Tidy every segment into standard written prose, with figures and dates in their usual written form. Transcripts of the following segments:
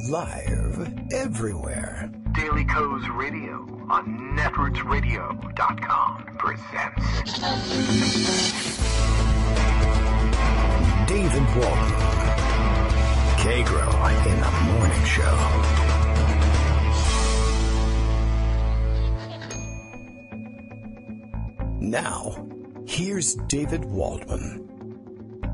Live everywhere. Daily Co's Radio on netrootsradio.com presents David Walton. Kagro in the Morning Show. Now, here's David Waldman.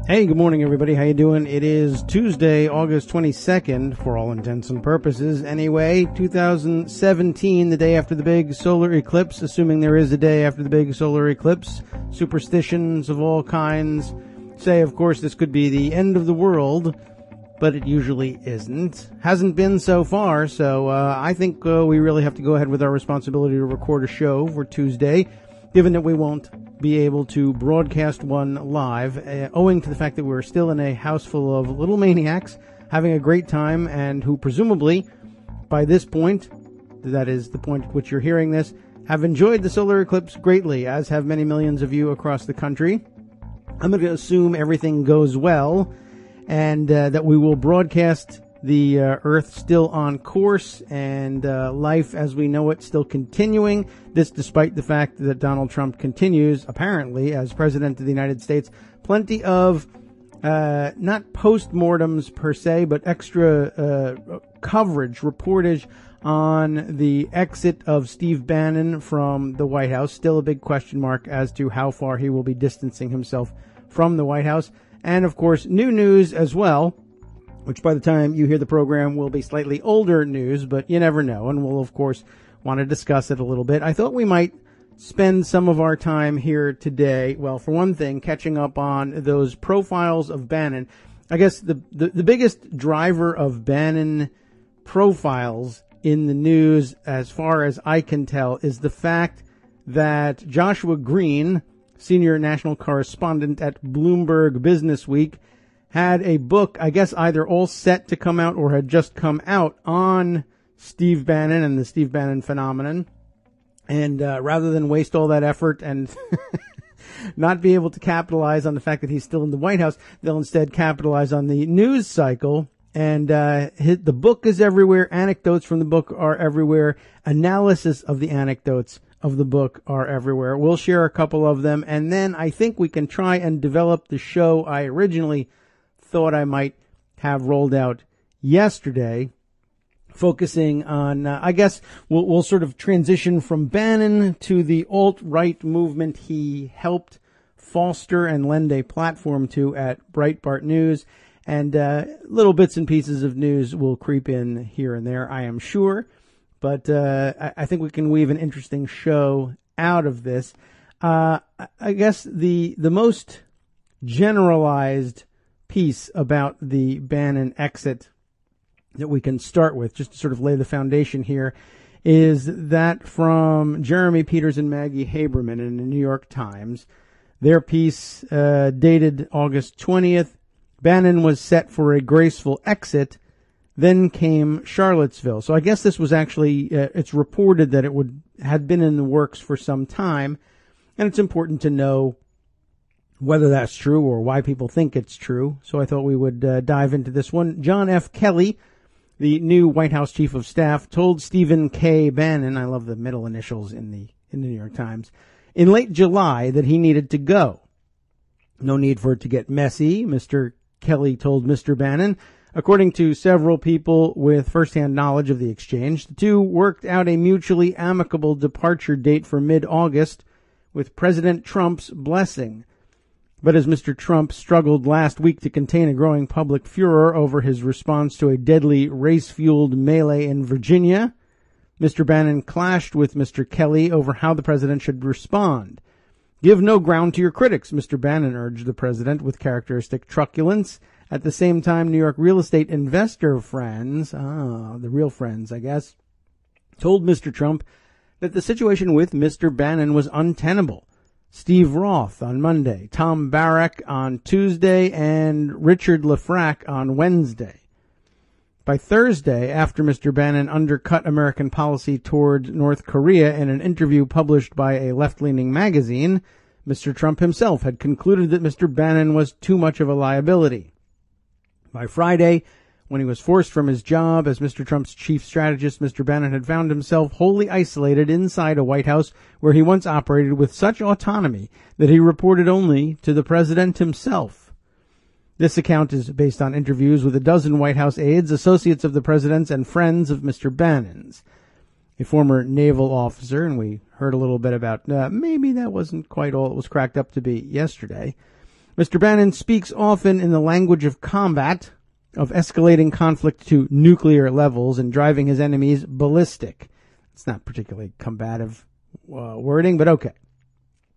Hey, good morning, everybody. How you doing? It is Tuesday, August 22nd, for all intents and purposes. Anyway, 2017, the day after the big solar eclipse, assuming there is a day after the big solar eclipse. Superstitions of all kinds say, of course, this could be the end of the world, but it usually isn't. Hasn't been so far, so I think we really have to go ahead with our responsibility to record a show for Tuesday, given that we won't be able to broadcast one live, owing to the fact that we're still in a house full of little maniacs having a great time, and who presumably, by this point, that is the point at which you're hearing this, have enjoyed the solar eclipse greatly, as have many millions of you across the country. I'm going to assume everything goes well, and that we will broadcast the Earth still on course, and life as we know it still continuing. This despite the fact that Donald Trump continues, apparently, as President of the United States, plenty of, not postmortems per se, but extra coverage, reportage on the exit of Steve Bannon from the White House. Still a big question mark as to how far he will be distancing himself from the White House. And, of course, new news as well, which by the time you hear the program will be slightly older news, but you never know, and we'll, of course, want to discuss it a little bit. I thought we might spend some of our time here today, well, for one thing, catching up on those profiles of Bannon. I guess the biggest driver of Bannon profiles in the news, as far as I can tell, is the fact that Joshua Green, senior national correspondent at Bloomberg Businessweek, had a book, I guess either all set to come out or had just come out, on Steve Bannon and the Steve Bannon phenomenon. And rather than waste all that effort and not be able to capitalize on the fact that he's still in the White House, they'll instead capitalize on the news cycle. And the book is everywhere. Anecdotes from the book are everywhere. Analysis of the anecdotes of the book are everywhere. We'll share a couple of them, and then I think we can try and develop the show I originally thought I might have rolled out yesterday, focusing on, I guess we'll sort of transition from Bannon to the alt-right movement he helped foster and lend a platform to at Breitbart News, and little bits and pieces of news will creep in here and there, I am sure, but I think we can weave an interesting show out of this. I guess the most generalized piece about the Bannon exit that we can start with, just to sort of lay the foundation here, is that from Jeremy Peters and Maggie Haberman in the New York Times. Their piece, dated August 20th, Bannon was set for a graceful exit, then came Charlottesville. So I guess this was actually, it's reported that it had been in the works for some time, and it's important to know whether that's true or why people think it's true. So I thought we would dive into this one. John F. Kelly, the new White House Chief of Staff, told Stephen K. Bannon, I love the middle initials in the New York Times, in late July that he needed to go. No need for it to get messy, Mr. Kelly told Mr. Bannon. According to several people with firsthand knowledge of the exchange, the two worked out a mutually amicable departure date for mid-August with President Trump's blessing. But as Mr. Trump struggled last week to contain a growing public furor over his response to a deadly race-fueled melee in Virginia, Mr. Bannon clashed with Mr. Kelly over how the president should respond. Give no ground to your critics, Mr. Bannon urged the president with characteristic truculence. At the same time, New York real estate investor friends, the real friends, I guess, told Mr. Trump that the situation with Mr. Bannon was untenable. Steve Roth on Monday, Tom Barrack on Tuesday, and Richard Lefrak on Wednesday. By Thursday, after Mr. Bannon undercut American policy toward North Korea in an interview published by a left-leaning magazine, Mr. Trump himself had concluded that Mr. Bannon was too much of a liability. By Friday, When he was forced from his job as Mr. Trump's chief strategist, Mr. Bannon had found himself wholly isolated inside a White House where he once operated with such autonomy that he reported only to the president himself. This account is based on interviews with a dozen White House aides, associates of the president's, and friends of Mr. Bannon's. A former naval officer, and we heard a little bit about maybe that wasn't quite all it was cracked up to be yesterday. Mr. Bannon speaks often in the language of combat, of escalating conflict to nuclear levels and driving his enemies ballistic. It's not particularly combative wording, but okay.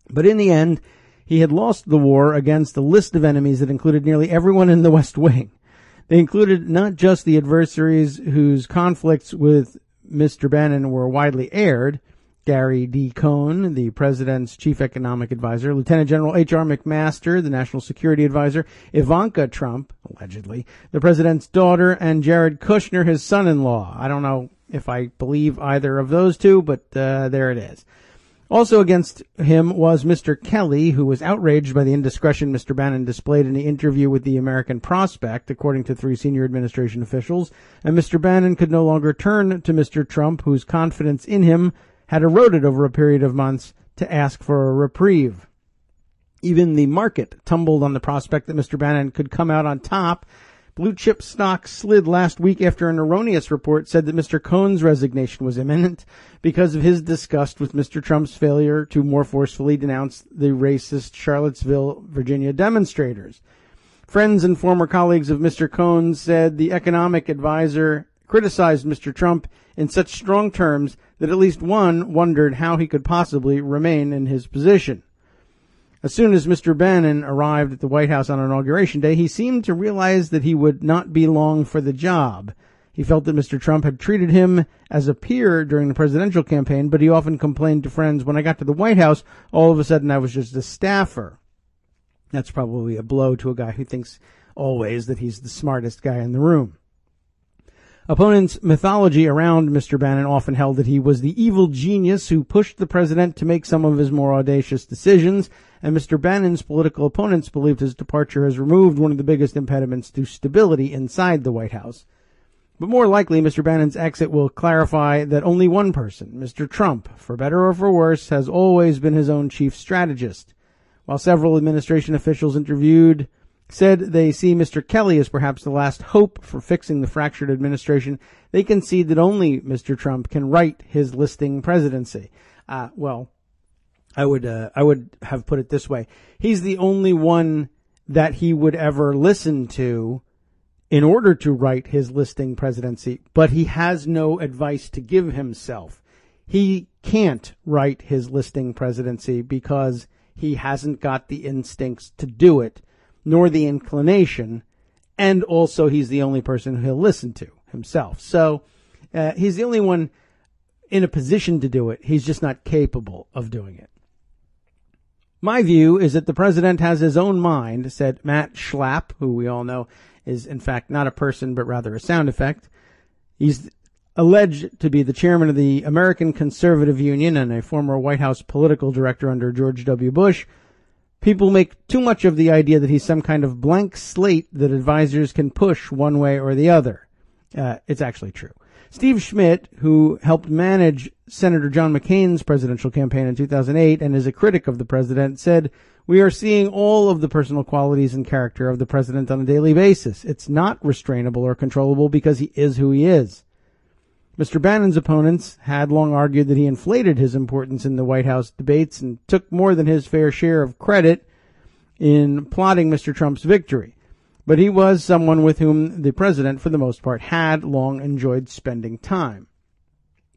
But in the end, he had lost the war against a list of enemies that included nearly everyone in the West Wing. They included not just the adversaries whose conflicts with Mr. Bannon were widely aired, Gary D. Cohn, the president's chief economic advisor, Lieutenant General H.R. McMaster, the national security advisor, Ivanka Trump, allegedly, the president's daughter, and Jared Kushner, his son-in-law. I don't know if I believe either of those two, but there it is. Also against him was Mr. Kelly, who was outraged by the indiscretion Mr. Bannon displayed in the interview with the American Prospect, according to 3 senior administration officials, and Mr. Bannon could no longer turn to Mr. Trump, whose confidence in him had eroded over a period of months, to ask for a reprieve. Even the market tumbled on the prospect that Mr. Bannon could come out on top. Blue chip stocks slid last week after an erroneous report said that Mr. Cohn's resignation was imminent because of his disgust with Mr. Trump's failure to more forcefully denounce the racist Charlottesville, Virginia demonstrators. Friends and former colleagues of Mr. Cohn said the economic advisor criticized Mr. Trump in such strong terms that at least one wondered how he could possibly remain in his position. As soon as Mr. Bannon arrived at the White House on Inauguration Day, he seemed to realize that he would not be long for the job. He felt that Mr. Trump had treated him as a peer during the presidential campaign, but he often complained to friends, when I got to the White House, all of a sudden I was just a staffer. That's probably a blow to a guy who thinks always that he's the smartest guy in the room. Opponents' mythology around Mr. Bannon often held that he was the evil genius who pushed the president to make some of his more audacious decisions, and Mr. Bannon's political opponents believed his departure has removed one of the biggest impediments to stability inside the White House. But more likely, Mr. Bannon's exit will clarify that only one person, Mr. Trump, for better or for worse, has always been his own chief strategist. While several administration officials interviewed said they see Mr. Kelly as perhaps the last hope for fixing the fractured administration, they concede that only Mr. Trump can right his listing presidency. I would have put it this way. He's the only one that he would ever listen to in order to right his listing presidency, but he has no advice to give himself. He can't right his listing presidency because he hasn't got the instincts to do it, nor the inclination, and also he's the only person he'll listen to himself. So he's the only one in a position to do it. He's just not capable of doing it. My view is that the president has his own mind, said Matt Schlapp, who we all know is in fact not a person but rather a sound effect. He's alleged to be the chairman of the American Conservative Union and a former White House political director under George W. Bush. People make too much of the idea that he's some kind of blank slate that advisors can push one way or the other. It's actually true. Steve Schmidt, who helped manage Senator John McCain's presidential campaign in 2008 and is a critic of the president, said, "We are seeing all of the personal qualities and character of the president on a daily basis. It's not restrainable or controllable because he is who he is." Mr. Bannon's opponents had long argued that he inflated his importance in the White House debates and took more than his fair share of credit in plotting Mr. Trump's victory. But he was someone with whom the president, for the most part, had long enjoyed spending time.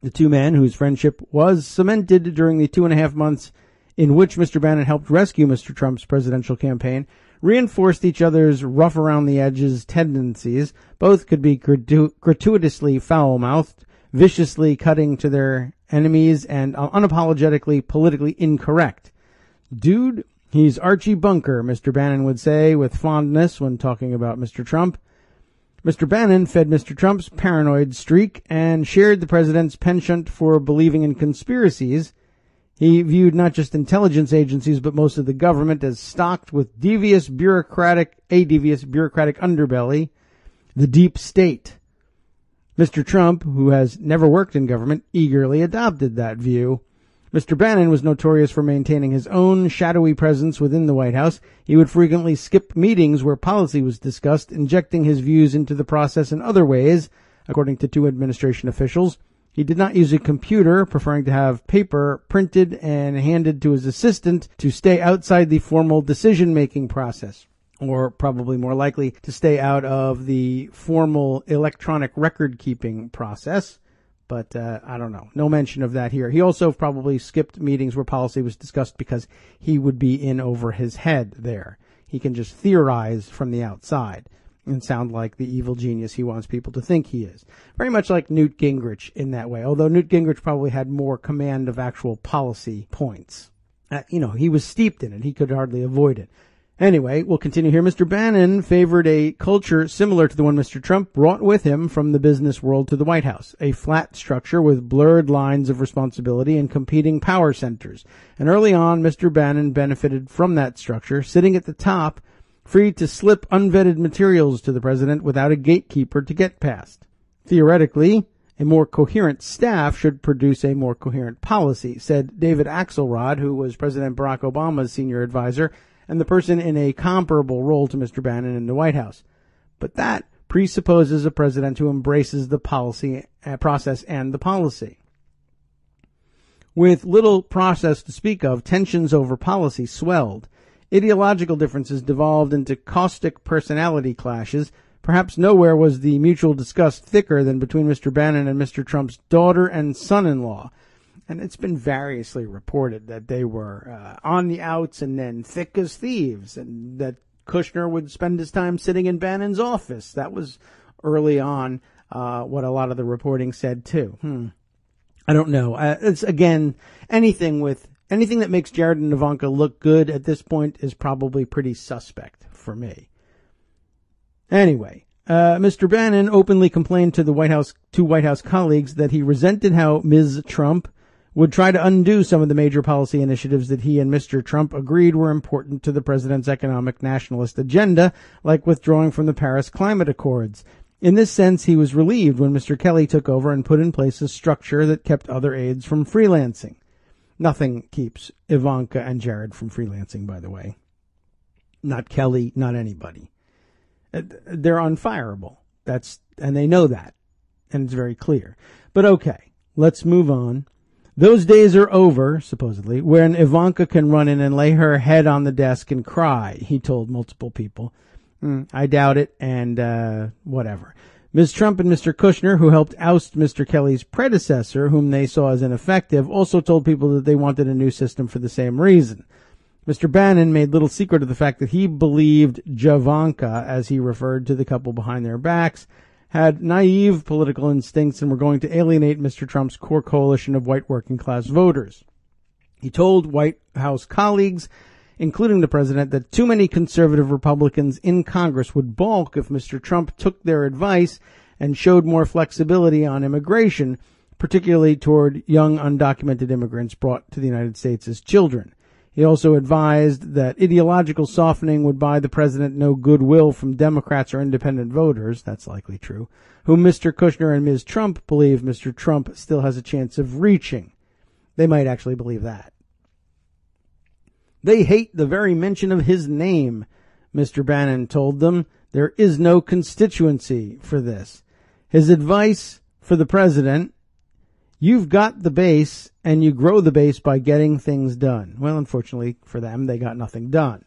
The two men, whose friendship was cemented during the 2.5 months in which Mr. Bannon helped rescue Mr. Trump's presidential campaign, reinforced each other's rough-around-the-edges tendencies. Both could be gratuitously foul-mouthed, viciously cutting to their enemies, and unapologetically politically incorrect. "Dude, he's Archie Bunker," Mr. Bannon would say with fondness when talking about Mr. Trump. Mr. Bannon fed Mr. Trump's paranoid streak and shared the president's penchant for believing in conspiracies. He viewed not just intelligence agencies but most of the government as stocked with devious bureaucratic underbelly. the deep state. Mr. Trump, who has never worked in government, eagerly adopted that view. Mr. Bannon was notorious for maintaining his own shadowy presence within the White House. He would frequently skip meetings where policy was discussed, injecting his views into the process in other ways, according to two administration officials. He did not use a computer, preferring to have paper printed and handed to his assistant to stay outside the formal decision-making process, or probably more likely to stay out of the formal electronic record-keeping process. But I don't know. No mention of that here. He also probably skipped meetings where policy was discussed because he would be in over his head there. He can just theorize from the outside and sound like the evil genius he wants people to think he is. Very much like Newt Gingrich in that way, although Newt Gingrich probably had more command of actual policy points. He was steeped in it. He could hardly avoid it. Anyway, we'll continue here. Mr. Bannon favored a culture similar to the one Mr. Trump brought with him from the business world to the White House, a flat structure with blurred lines of responsibility and competing power centers. And early on, Mr. Bannon benefited from that structure, sitting at the top, free to slip unvetted materials to the president without a gatekeeper to get past. Theoretically, a more coherent staff should produce a more coherent policy, said David Axelrod, who was President Barack Obama's senior advisor and the person in a comparable role to Mr. Bannon in the White House. But that presupposes a president who embraces the policy process and the policy. With little process to speak of, tensions over policy swelled. Ideological differences devolved into caustic personality clashes. Perhaps nowhere was the mutual disgust thicker than between Mr. Bannon and Mr. Trump's daughter and son-in-law. And it's been variously reported that they were on the outs and then thick as thieves, and that Kushner would spend his time sitting in Bannon's office. That was early on what a lot of the reporting said, too. I don't know. It's, again, anything that makes Jared and Ivanka look good at this point is probably pretty suspect for me. Anyway, Mr. Bannon openly complained to White House colleagues that he resented how Ms. Trump would try to undo some of the major policy initiatives that he and Mr. Trump agreed were important to the president's economic nationalist agenda, like withdrawing from the Paris Climate Accords. In this sense, he was relieved when Mr. Kelly took over and put in place a structure that kept other aides from freelancing. Nothing keeps Ivanka and Jared from freelancing, by the way. Not Kelly, not anybody. They're unfireable. And they know that. And it's very clear. But okay, let's move on. Those days are over, supposedly, when Ivanka can run in and lay her head on the desk and cry, he told multiple people. I doubt it, and whatever. Ms. Trump and Mr. Kushner, who helped oust Mr. Kelly's predecessor, whom they saw as ineffective, also told people that they wanted a new system for the same reason. Mr. Bannon made little secret of the fact that he believed Javanka, as he referred to the couple behind their backs, had naive political instincts and were going to alienate Mr. Trump's core coalition of white working-class voters. He told White House colleagues, including the president, that too many conservative Republicans in Congress would balk if Mr. Trump took their advice and showed more flexibility on immigration, particularly toward young undocumented immigrants brought to the United States as children. He also advised that ideological softening would buy the president no goodwill from Democrats or independent voters, that's likely true, whom Mr. Kushner and Ms. Trump believe Mr. Trump still has a chance of reaching. They might actually believe that. They hate the very mention of his name, Mr. Bannon told them. There is no constituency for this. His advice for the president: you've got the base, and you grow the base by getting things done. Well, unfortunately for them, they got nothing done.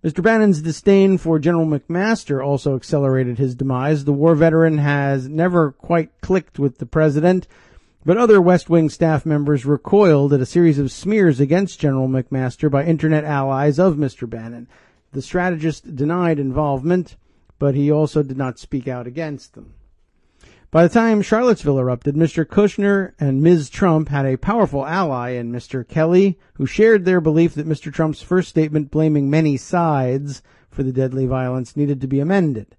Mr. Bannon's disdain for General McMaster also accelerated his demise. The war veteran has never quite clicked with the president, but other West Wing staff members recoiled at a series of smears against General McMaster by Internet allies of Mr. Bannon. The strategist denied involvement, but he also did not speak out against them. By the time Charlottesville erupted, Mr. Kushner and Ms. Trump had a powerful ally in Mr. Kelly, who shared their belief that Mr. Trump's first statement blaming many sides for the deadly violence needed to be amended.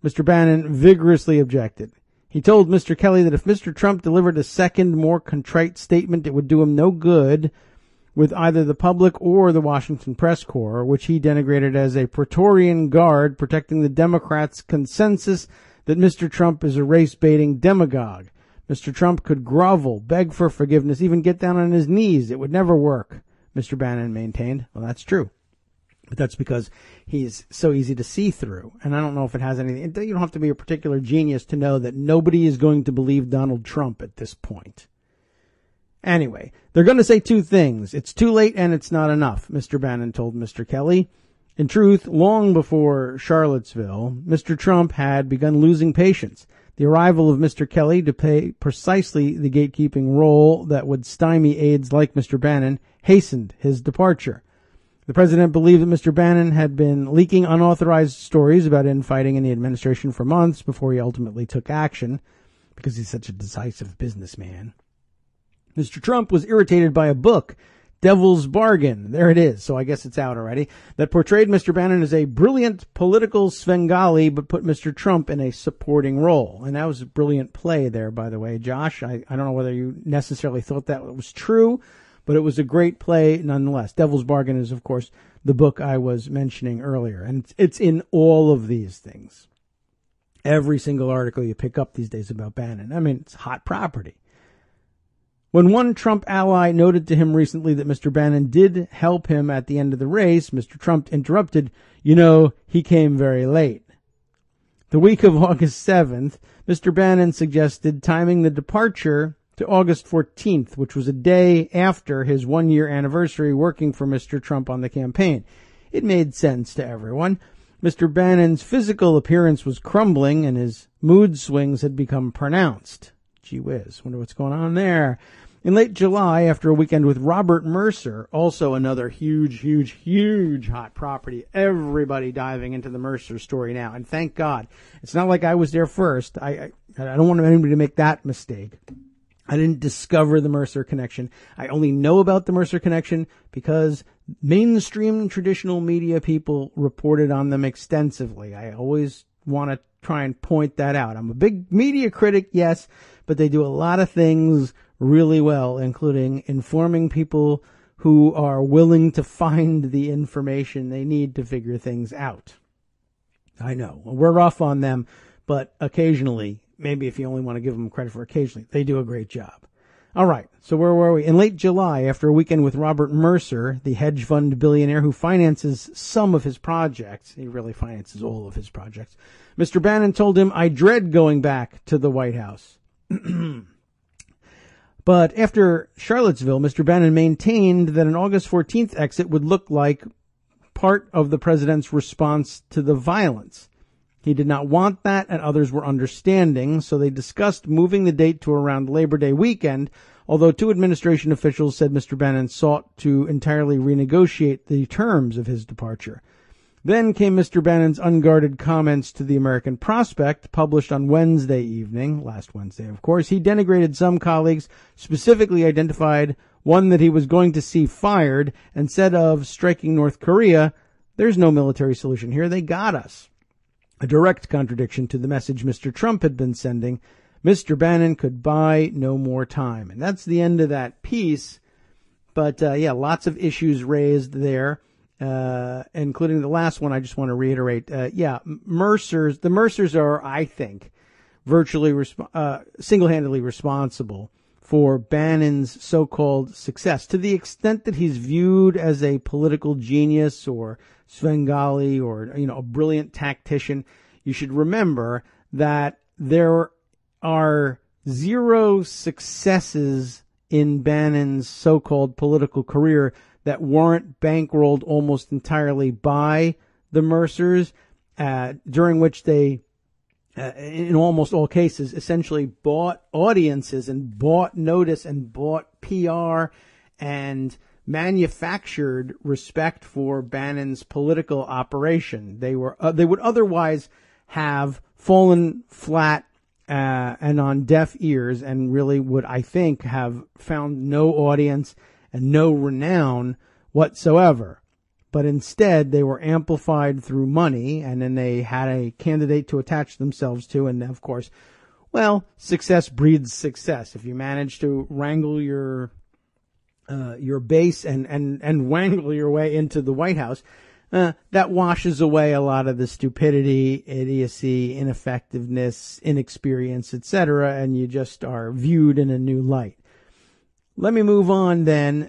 Mr. Bannon vigorously objected. He told Mr. Kelly that if Mr. Trump delivered a second, more contrite statement, it would do him no good, with either the public or the Washington press corps, which he denigrated as a Praetorian Guard protecting the Democrats' consensus that Mr. Trump is a race-baiting demagogue. Mr. Trump could grovel, beg for forgiveness, even get down on his knees. It would never work, Mr. Bannon maintained. Well, that's true. But that's because he's so easy to see through. And I don't know if it has anything. You don't have to be a particular genius to know that nobody is going to believe Donald Trump at this point. Anyway, they're going to say two things. It's too late and it's not enough, Mr. Bannon told Mr. Kelly. In truth, long before Charlottesville, Mr. Trump had begun losing patience. The arrival of Mr. Kelly to play precisely the gatekeeping role that would stymie aides like Mr. Bannon hastened his departure. The president believed that Mr. Bannon had been leaking unauthorized stories about infighting in the administration for months before he ultimately took action, because he's such a decisive businessman. Mr. Trump was irritated by a book, Devil's Bargain, there it is, so I guess it's out already, that portrayed Mr. Bannon as a brilliant political Svengali, but put Mr. Trump in a supporting role. And that was a brilliant play there, by the way, Josh. I don't know whether you necessarily thought that was true, but it was a great play nonetheless. Devil's Bargain is, of course, the book I was mentioning earlier, and it's in all of these things. Every single article you pick up these days about Bannon. I mean, it's hot property. When one Trump ally noted to him recently that Mr. Bannon did help him at the end of the race, Mr. Trump interrupted, he came very late. The week of August 7th, Mr. Bannon suggested timing the departure to August 14th, which was a day after his one-year anniversary working for Mr. Trump on the campaign. It made sense to everyone. Mr. Bannon's physical appearance was crumbling and his mood swings had become pronounced. Gee whiz, wonder what's going on there. In late July, after a weekend with Robert Mercer, also another huge hot property, everybody diving into the Mercer story now, and thank God. It's not like I was there first. I don't want anybody to make that mistake. I didn't discover the Mercer connection. I only know about the Mercer connection because mainstream traditional media people reported on them extensively. I always want to try and point that out. I'm a big media critic, yes, but they do a lot of things really well, including informing people who are willing to find the information they need to figure things out. I know, we're rough on them, but occasionally, maybe if you only want to give them credit for occasionally, they do a great job. All right, so where were we? In late July, after a weekend with Robert Mercer, the hedge fund billionaire who finances some of his projects, he really finances all of his projects, Mr. Bannon told him, "I dread going back to the White House." But after Charlottesville, Mr. Bannon maintained that an August 14th exit would look like part of the president's response to the violence. He did not want that, and others were understanding, so they discussed moving the date to around Labor Day weekend, although two administration officials said Mr. Bannon sought to entirely renegotiate the terms of his departure. Then came Mr. Bannon's unguarded comments to the American Prospect, published on Wednesday evening, last Wednesday, of course. He denigrated some colleagues, specifically identified one that he was going to see fired, and said of striking North Korea, "There's no military solution here. They got us." A direct contradiction to the message Mr. Trump had been sending. Mr. Bannon could buy no more time. And that's the end of that piece. But, lots of issues raised there. Including the last one I just want to reiterate. The Mercers are, I think, virtually single-handedly responsible for Bannon's so-called success, to the extent that he's viewed as a political genius or Svengali or, a brilliant tactician. You should remember that there are zero successes in Bannon's so-called political career that weren't bankrolled almost entirely by the Mercers, during which they, in almost all cases, essentially bought audiences and bought notice and bought PR and manufactured respect for Bannon's political operation. They would otherwise have fallen flat and on deaf ears, and really would, I think, have found no audience and no renown whatsoever. But instead, they were amplified through money, and then they had a candidate to attach themselves to, and of course, success breeds success. If you manage to wrangle your your base and wangle your way into the White House, that washes away a lot of the stupidity, idiocy, ineffectiveness, inexperience, etc., and you just are viewed in a new light. Let me move on then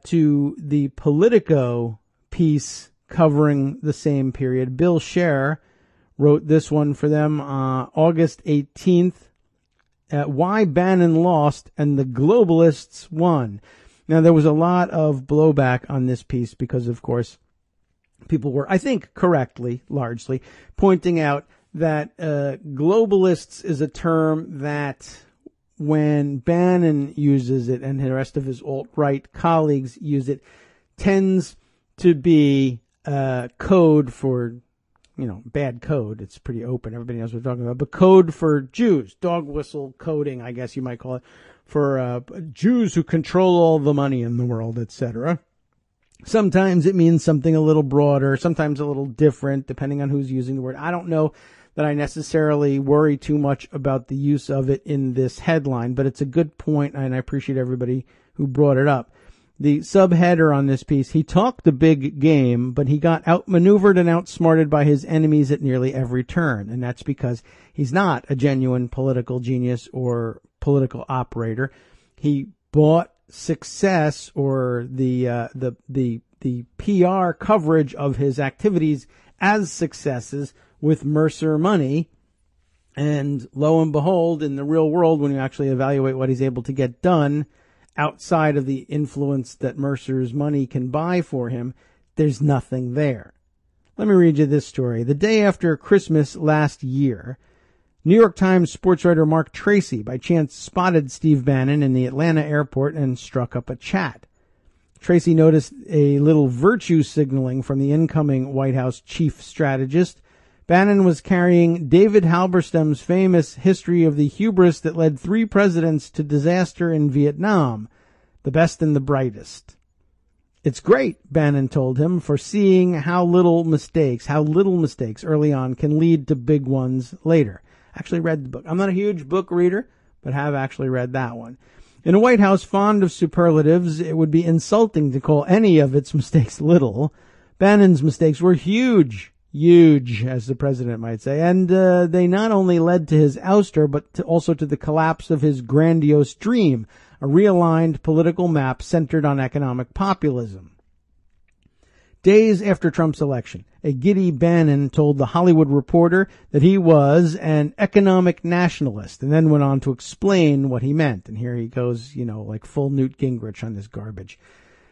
to the Politico piece covering the same period. Bill Scher wrote this one for them August 18th. Why Bannon Lost and the Globalists Won. Now, there was a lot of blowback on this piece because, of course, people were, I think correctly, largely, pointing out that globalists is a term that when Bannon uses it and the rest of his alt-right colleagues use it, tends to be code for, bad code. It's pretty open. Everybody knows what we're talking about. But code for Jews, dog whistle coding, I guess you might call it, for Jews who control all the money in the world, etc. Sometimes it means something a little broader, sometimes a little different, depending on who's using the word. I don't know that I necessarily worry too much about the use of it in this headline, but it's a good point, and I appreciate everybody who brought it up. The subheader on this piece, he talked a big game, but he got outmaneuvered and outsmarted by his enemies at nearly every turn, and that's because he's not a genuine political genius or political operator. He bought success or the PR coverage of his activities as successes with Mercer money. And lo and behold, in the real world, when you actually evaluate what he's able to get done outside of the influence that Mercer's money can buy for him, there's nothing there. Let me read you this story. The day after Christmas last year, New York Times sports writer Mark Tracy by chance spotted Steve Bannon in the Atlanta airport and struck up a chat. Tracy noticed a little virtue signaling from the incoming White House chief strategist. Bannon was carrying David Halberstam's famous history of the hubris that led 3 presidents to disaster in Vietnam, the best and the brightest. It's great, Bannon told him, for seeing how little mistakes early on can lead to big ones later. Actually read the book. I'm not a huge book reader, but have actually read that one. In a White House fond of superlatives, it would be insulting to call any of its mistakes little. Bannon's mistakes were huge, as the president might say, and they not only led to his ouster, but also to the collapse of his grandiose dream, a realigned political map centered on economic populism. Days after Trump's election, a giddy Bannon told The Hollywood Reporter that he was an economic nationalist, and then went on to explain what he meant. And here he goes, like full Newt Gingrich on this garbage.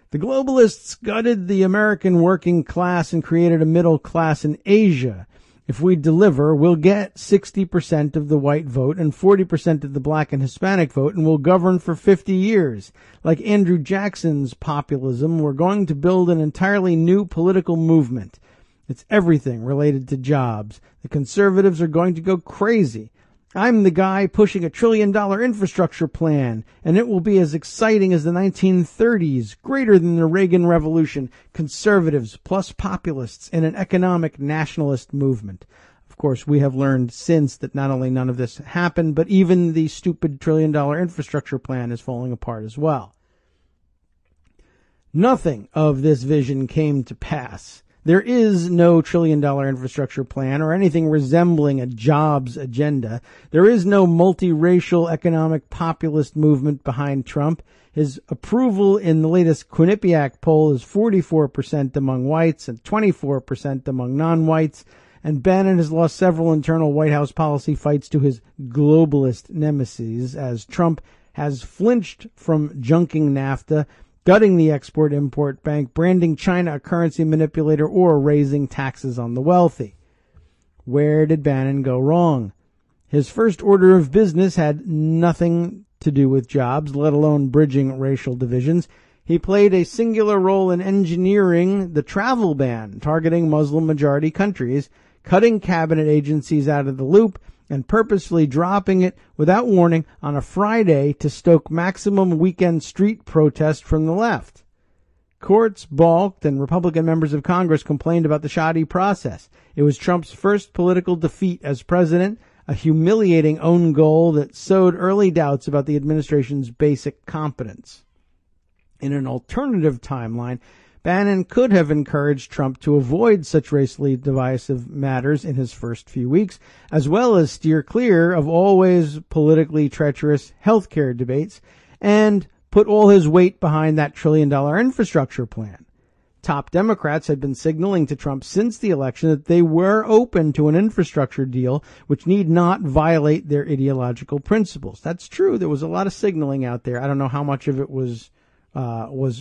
The globalists gutted the American working class and created a middle class in Asia. If we deliver, we'll get 60% of the white vote and 40% of the black and Hispanic vote, and we'll govern for 50 years. Like Andrew Jackson's populism, we're going to build an entirely new political movement. It's everything related to jobs. The conservatives are going to go crazy. I'm the guy pushing $1 trillion infrastructure plan, and it will be as exciting as the 1930s, greater than the Reagan Revolution, conservatives plus populists in an economic nationalist movement. Of course, we have learned since that not only none of this happened, but even the stupid $1 trillion infrastructure plan is falling apart as well. Nothing of this vision came to pass. There is no $1 trillion infrastructure plan or anything resembling a jobs agenda. There is no multiracial economic populist movement behind Trump. His approval in the latest Quinnipiac poll is 44% among whites and 24% among non-whites. And Bannon has lost several internal White House policy fights to his globalist nemesis, as Trump has flinched from junking NAFTA, gutting the Export-Import Bank, branding China a currency manipulator, or raising taxes on the wealthy. Where did Bannon go wrong? His first order of business had nothing to do with jobs, let alone bridging racial divisions. He played a singular role in engineering the travel ban, targeting Muslim-majority countries, cutting cabinet agencies out of the loop, and purposefully dropping it without warning on a Friday to stoke maximum weekend street protest from the left. Courts balked, and Republican members of Congress complained about the shoddy process. It was Trump's first political defeat as president, a humiliating own goal that sowed early doubts about the administration's basic competence. In an alternative timeline, Bannon could have encouraged Trump to avoid such racially divisive matters in his first few weeks, as well as steer clear of always politically treacherous healthcare debates, and put all his weight behind that $1 trillion infrastructure plan. Top Democrats had been signaling to Trump since the election that they were open to an infrastructure deal which need not violate their ideological principles. That's true. There was a lot of signaling out there. I don't know how much of it was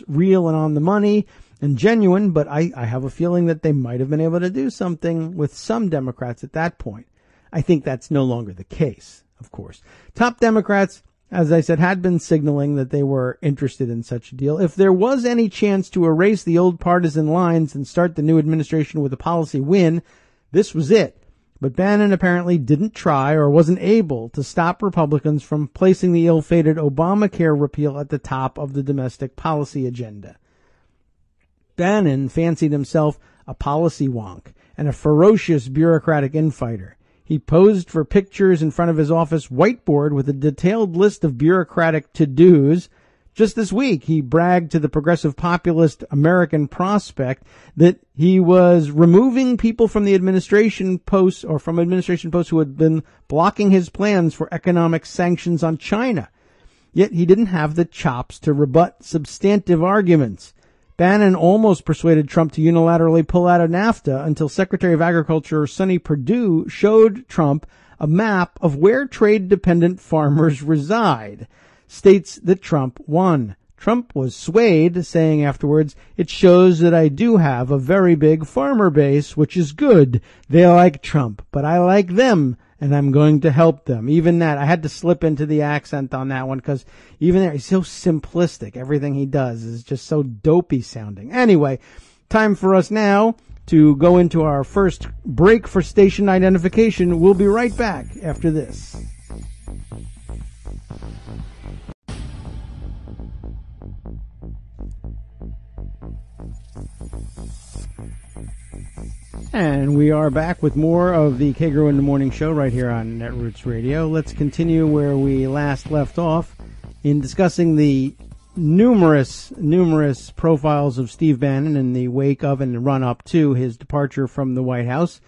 real and on the money and genuine, but I have a feeling that they might have been able to do something with some Democrats at that point. I think that's no longer the case, of course. Top Democrats, as I said, had been signaling that they were interested in such a deal. If there was any chance to erase the old partisan lines and start the new administration with a policy win, this was it. But Bannon apparently didn't try or wasn't able to stop Republicans from placing the ill-fated Obamacare repeal at the top of the domestic policy agenda. Bannon fancied himself a policy wonk and a ferocious bureaucratic infighter. He posed for pictures in front of his office whiteboard with a detailed list of bureaucratic to-dos. Just this week, he bragged to the progressive populist American Prospect that he was removing people from the administration posts or from administration posts who had been blocking his plans for economic sanctions on China. Yet he didn't have the chops to rebut substantive arguments. Bannon almost persuaded Trump to unilaterally pull out of NAFTA until Secretary of Agriculture Sonny Perdue showed Trump a map of where trade-dependent farmers reside. States that Trump won. Trump was swayed, saying afterwards, "It shows that I do have a very big farmer base, which is good. They like Trump, but I like them, and I'm going to help them." Even that, I had to slip into the accent on that one, because even there, he's so simplistic. Everything he does is just so dopey sounding. Anyway, time for us now to go into our first break for station identification. We'll be right back after this. And we are back with more of the Kagro in the Morning Show right here on Netroots Radio. Let's continue where we last left off in discussing the numerous profiles of Steve Bannon in the wake of and run up to his departure from the White House.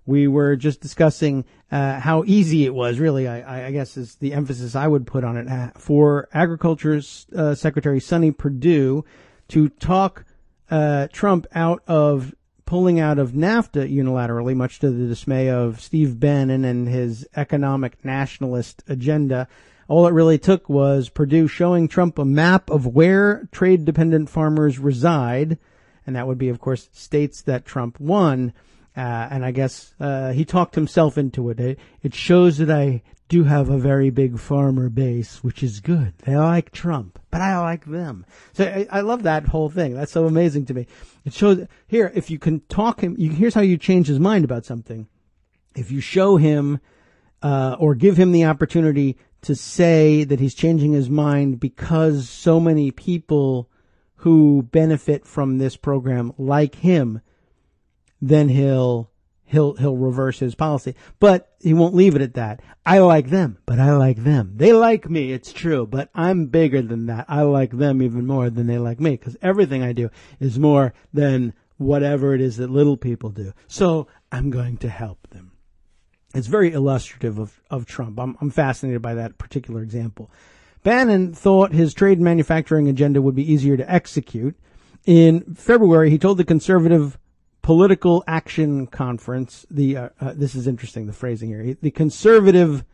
We were just discussing how easy it was, really, I guess is the emphasis I would put on it, for Agriculture Secretary Sonny Perdue to talk Trump out of pulling out of NAFTA unilaterally, much to the dismay of Steve Bannon and his economic nationalist agenda. All it really took was Perdue showing Trump a map of where trade-dependent farmers reside, and that would be, of course, states that Trump won. And I guess he talked himself into it. It shows that I do have a very big farmer base, which is good. They like Trump, but I like them. So I love that whole thing. That's so amazing to me. It shows here, if you can talk him, here's how you change his mind about something. If you show him, or give him the opportunity to say that he's changing his mind because so many people who benefit from this program like him, then he'll reverse his policy. But he won't leave it at that. I like them, but I like them. They like me, it's true, but I'm bigger than that. I like them even more than they like me, because everything I do is more than whatever it is that little people do. So I'm going to help them. It's very illustrative of Trump. I'm fascinated by that particular example. Bannon thought his trade and manufacturing agenda would be easier to execute. In February, he told the conservative Political Action Conference, this is interesting, the phrasing here, the conservative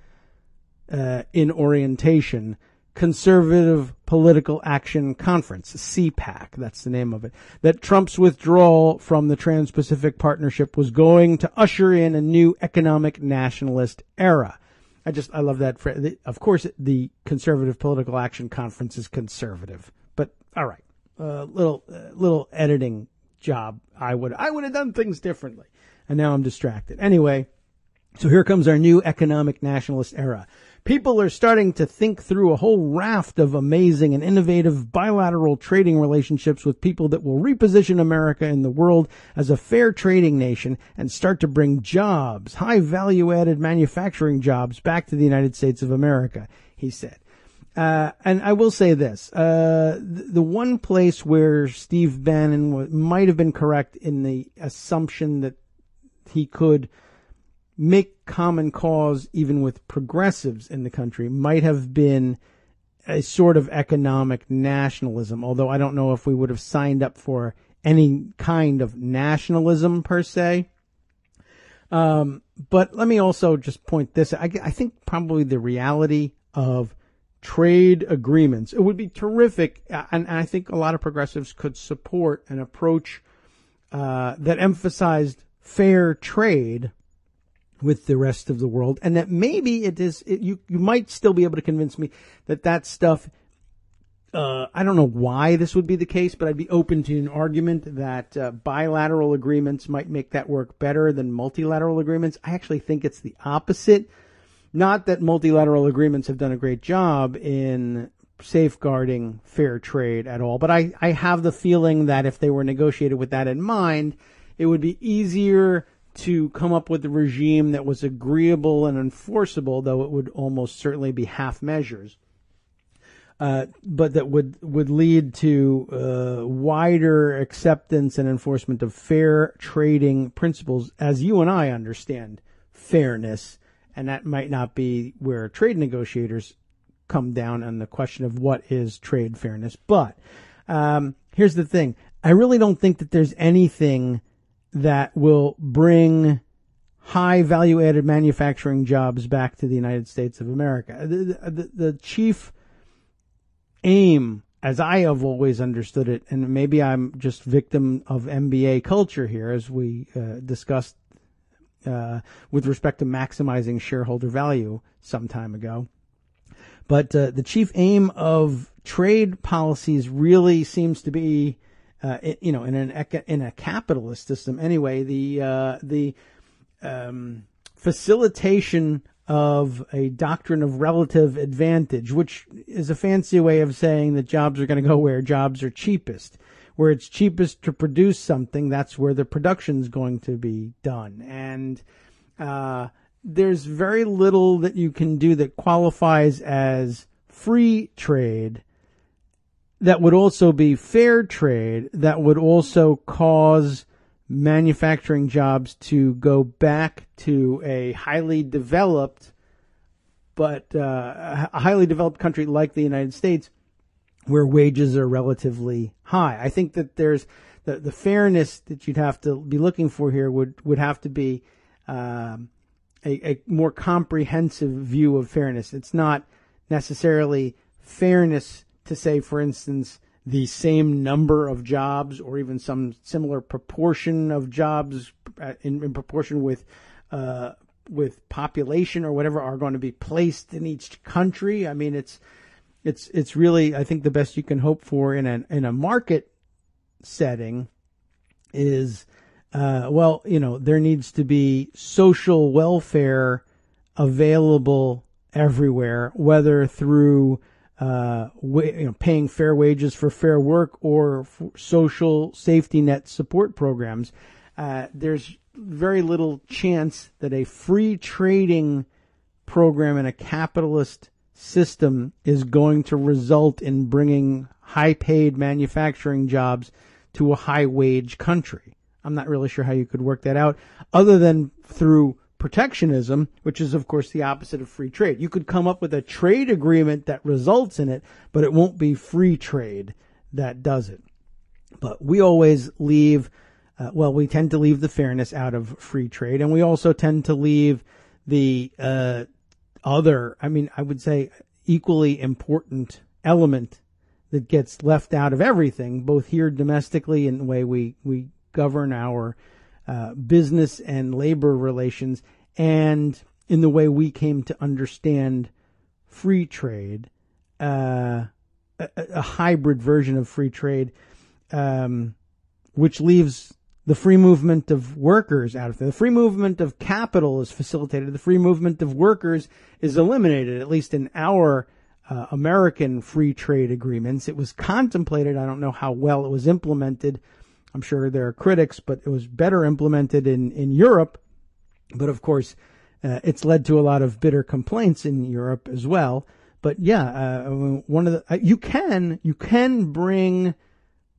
in orientation, Conservative Political Action Conference, CPAC, that's the name of it, that Trump's withdrawal from the Trans-Pacific Partnership was going to usher in a new economic nationalist era. I love that phrase. Of course, the Conservative Political Action Conference is conservative, but all right, little editing job. I would have done things differently. And now I'm distracted. Anyway, so here comes our new economic nationalist era. People are starting to think through a whole raft of amazing and innovative bilateral trading relationships with people that will reposition America in the world as a fair trading nation and start to bring jobs, high value added manufacturing jobs back to the United States of America, he said. And I will say this, the one place where Steve Bannon might have been correct in the assumption that he could make common cause even with progressives in the country might have been a sort of economic nationalism, although I don't know if we would have signed up for any kind of nationalism per se. But let me also just point this. I think probably the reality of trade agreements, it would be terrific. And I think a lot of progressives could support an approach, that emphasized fair trade with the rest of the world. And that maybe you might still be able to convince me that stuff, I don't know why this would be the case, but I'd be open to an argument that bilateral agreements might make that work better than multilateral agreements. I actually think it's the opposite. Not that multilateral agreements have done a great job in safeguarding fair trade at all, but I have the feeling that if they were negotiated with that in mind, it would be easier to come up with a regime that was agreeable and enforceable, though it would almost certainly be half measures. But that would lead to wider acceptance and enforcement of fair trading principles, as you and I understand fairness, and that might not be where trade negotiators come down on the question of what is trade fairness. But here's the thing. I really don't think that there's anything that will bring high value-added manufacturing jobs back to the United States of America. The chief aim, as I have always understood it, and maybe I'm just victim of MBA culture here, as we discussed with respect to maximizing shareholder value some time ago. But the chief aim of trade policies really seems to be, in a capitalist system anyway, the facilitation of a doctrine of relative advantage, which is a fancy way of saying that jobs are going to go where jobs are cheapest. Where it's cheapest to produce something, that's where the production's going to be done. And there's very little that you can do that qualifies as free trade that would also be fair trade, that would also cause manufacturing jobs to go back to a highly developed country like the United States, where wages are relatively high. I think that there's the fairness that you'd have to be looking for here would have to be a more comprehensive view of fairness. It's not necessarily fairness to say, for instance, the same number of jobs or even some similar proportion of jobs in proportion with population or whatever are going to be placed in each country. I mean, it's really, I think the best you can hope for in a market setting is, there needs to be social welfare available everywhere, whether through paying fair wages for fair work or for social safety net support programs. There's very little chance that a free trading program in a capitalist system is going to result in bringing high-paid manufacturing jobs to a high-wage country. I'm not really sure how you could work that out other than through protectionism, which is, of course, the opposite of free trade. You could come up with a trade agreement that results in it, but it won't be free trade that does it. But we always leave, we tend to leave the fairness out of free trade, and we also tend to leave the I would say equally important element that gets left out of everything, both here domestically in the way we govern our business and labor relations, and in the way we came to understand free trade, a hybrid version of free trade, which leaves the free movement of workers out of there. The free movement of capital is facilitated. The free movement of workers is eliminated, at least in our American free trade agreements. It was contemplated. I don't know how well it was implemented. I'm sure there are critics, but it was better implemented in Europe. But of course, it's led to a lot of bitter complaints in Europe as well. But yeah, one of the, you can bring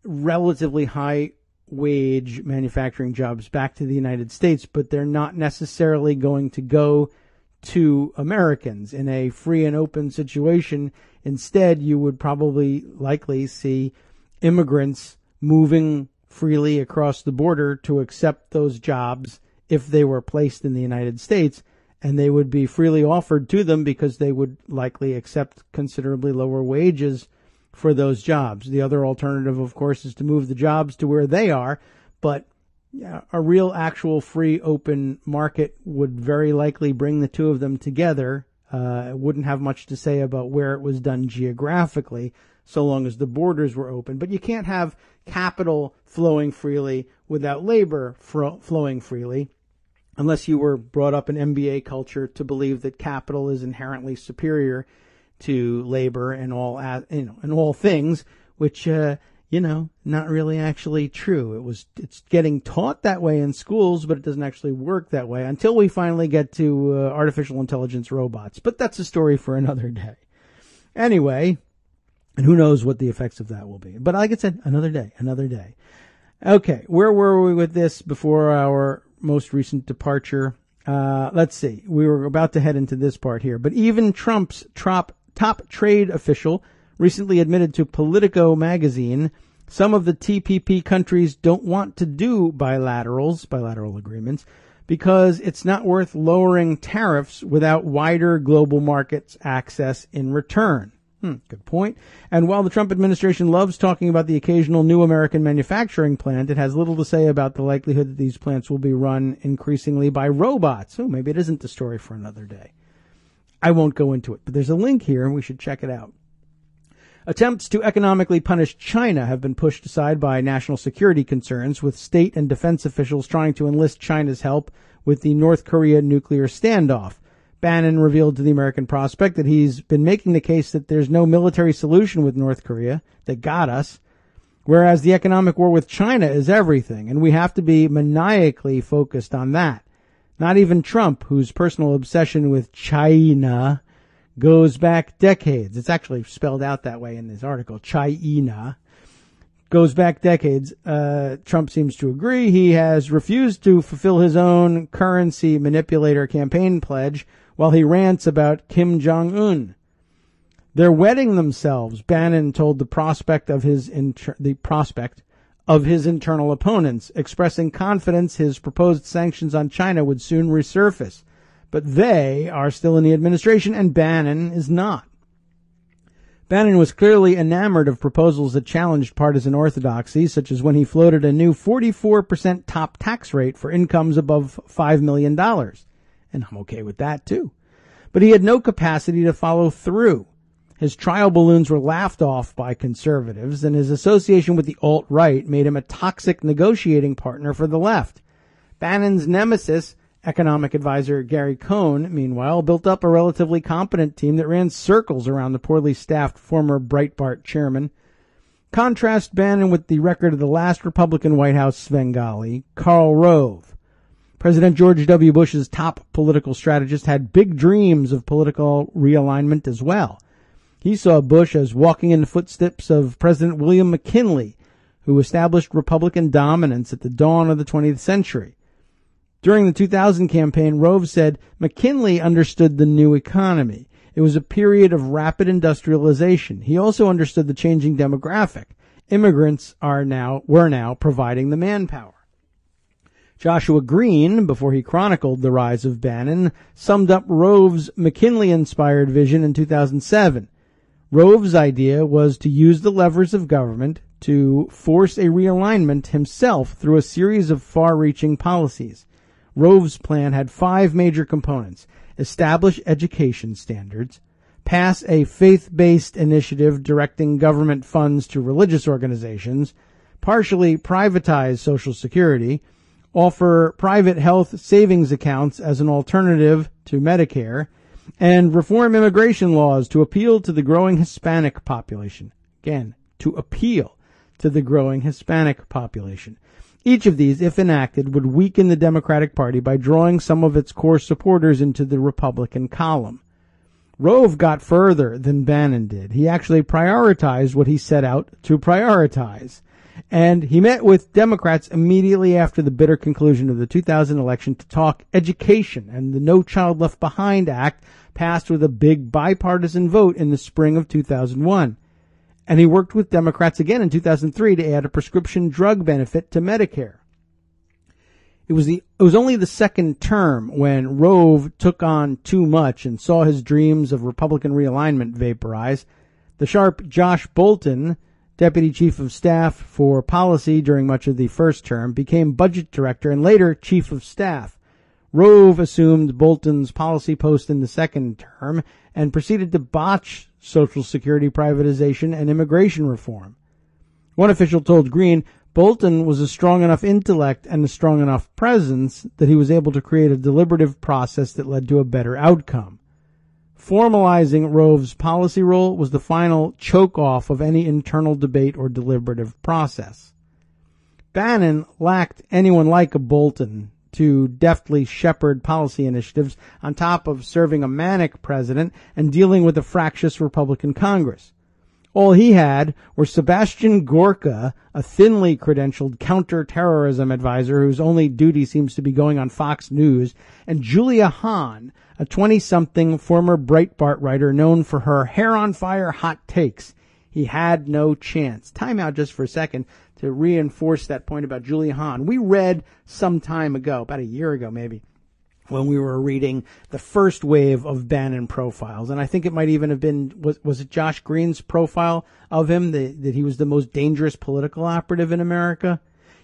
relatively high wage manufacturing jobs back to the United States, but they're not necessarily going to go to Americans in a free and open situation. Instead, you would probably likely see immigrants moving freely across the border to accept those jobs if they were placed in the United States, and they would be freely offered to them because they would likely accept considerably lower wages for those jobs. The other alternative, of course, is to move the jobs to where they are, but a real actual free open market would very likely bring the two of them together. It wouldn't have much to say about where it was done geographically, so long as the borders were open. But you can't have capital flowing freely without labor flowing freely, unless you were brought up in MBA culture to believe that capital is inherently superior to labor in all things, which not really actually true. It's getting taught that way in schools, but it doesn't actually work that way until we finally get to artificial intelligence robots. But that's a story for another day. Anyway, and who knows what the effects of that will be. But like I said, another day. Okay, where were we with this before our most recent departure? Let's see. We were about to head into this part here. But even Trump's top trade official recently admitted to Politico magazine some of the TPP countries don't want to do bilateral agreements, because it's not worth lowering tariffs without wider global markets access in return. Good point. And while the Trump administration loves talking about the occasional new American manufacturing plant, it has little to say about the likelihood that these plants will be run increasingly by robots. So maybe it isn't the story for another day. I won't go into it, but there's a link here and we should check it out. Attempts to economically punish China have been pushed aside by national security concerns, with state and defense officials trying to enlist China's help with the North Korea nuclear standoff. Bannon revealed to the American Prospect that he's been making the case that there's no military solution with North Korea that got us, whereas the economic war with China is everything, and we have to be maniacally focused on that. Not even Trump, whose personal obsession with China goes back decades. It's actually spelled out that way in this article, China. Goes back decades. Trump seems to agree. He has refused to fulfill his own currency manipulator campaign pledge while he rants about Kim Jong-un. They're wetting themselves, Bannon told the prospect of his internal opponents, expressing confidence his proposed sanctions on China would soon resurface. But they are still in the administration, and Bannon is not. Bannon was clearly enamored of proposals that challenged partisan orthodoxy, such as when he floated a new 44% top tax rate for incomes above $5 million. And I'm okay with that, too. But he had no capacity to follow through. His trial balloons were laughed off by conservatives, and his association with the alt-right made him a toxic negotiating partner for the left. Bannon's nemesis, economic advisor Gary Cohn, meanwhile, built up a relatively competent team that ran circles around the poorly staffed former Breitbart chairman. Contrast Bannon with the record of the last Republican White House Svengali, Karl Rove. President George W. Bush's top political strategist had big dreams of political realignment as well. He saw Bush as walking in the footsteps of President William McKinley, who established Republican dominance at the dawn of the 20th century. During the 2000 campaign, Rove said McKinley understood the new economy. It was a period of rapid industrialization. He also understood the changing demographic. Immigrants were now providing the manpower. Joshua Green, before he chronicled the rise of Bannon, summed up Rove's McKinley-inspired vision in 2007. Rove's idea was to use the levers of government to force a realignment himself through a series of far-reaching policies. Rove's plan had 5 major components: establish education standards, pass a faith-based initiative directing government funds to religious organizations, partially privatize Social Security, offer private health savings accounts as an alternative to Medicare, and reform immigration laws to appeal to the growing Hispanic population. Again, to appeal to the growing Hispanic population. Each of these, if enacted, would weaken the Democratic Party by drawing some of its core supporters into the Republican column. Rove got further than Bannon did. He actually prioritized what he set out to prioritize. And he met with Democrats immediately after the bitter conclusion of the 2000 election to talk education and the No Child Left Behind Act passed with a big bipartisan vote in the spring of 2001. And he worked with Democrats again in 2003 to add a prescription drug benefit to Medicare. It was only the second term when Rove took on too much and saw his dreams of Republican realignment vaporize. The sharp Josh Bolten, Deputy Chief of Staff for Policy during much of the first term, became Budget Director and later Chief of Staff. Rove assumed Bolton's policy post in the second term and proceeded to botch Social Security privatization and immigration reform. One official told Green Bolton was a strong enough intellect and a strong enough presence that he was able to create a deliberative process that led to a better outcome. Formalizing Rove's policy role was the final choke-off of any internal debate or deliberative process. Bannon lacked anyone like a Bolton to deftly shepherd policy initiatives on top of serving a manic president and dealing with a fractious Republican Congress. All he had were Sebastian Gorka, a thinly credentialed counterterrorism advisor whose only duty seems to be going on Fox News, and Julia Hahn, a 20-something former Breitbart writer known for her hair-on-fire hot takes. He had no chance. Time out just for a second to reinforce that point about Julia Hahn. We read some time ago, about a year ago maybe, when we were reading the first wave of Bannon profiles. And I think it might even have been, was it Josh Green's profile of him, that he was the most dangerous political operative in America?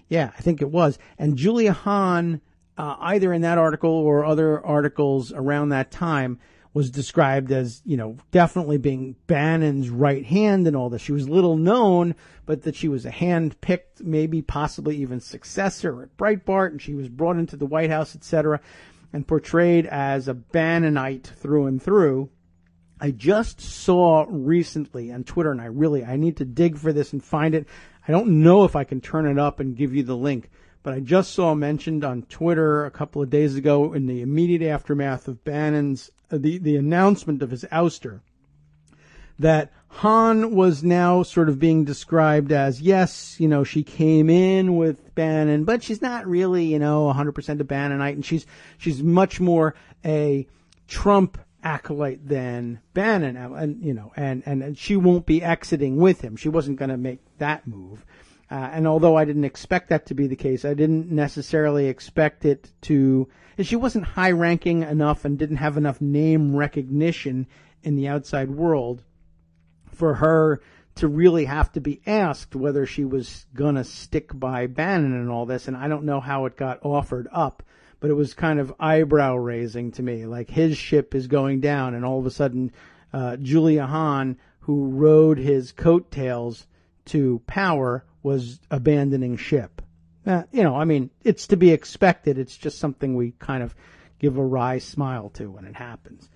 Yeah, I think it was. And Julia Hahn, either in that article or other articles around that time, was described as, definitely being Bannon's right hand and all this. She was little known, but that she was a hand-picked, maybe possibly even successor at Breitbart, and she was brought into the White House, etc., and portrayed as a Bannonite through and through. I just saw recently on Twitter, and I need to dig for this and find it. I don't know if I can turn it up and give you the link, but I just saw mentioned on Twitter a couple of days ago in the immediate aftermath of Bannon's, the announcement of his ouster, that Hahn was now sort of being described as, yes, she came in with Bannon, but she's not really, 100% a Bannonite, and she's much more a Trump acolyte than Bannon, and she won't be exiting with him. She wasn't going to make that move. And although I didn't expect that to be the case, I didn't necessarily expect it to, she wasn't high-ranking enough and didn't have enough name recognition in the outside world for her to really have to be asked whether she was going to stick by Bannon and all this. And I don't know how it got offered up, but it was kind of eyebrow-raising to me. Like, his ship is going down, and all of a sudden Julia Hahn, who rode his coattails to power, was abandoning ship. It's to be expected. It's just something we kind of give a wry smile to when it happens.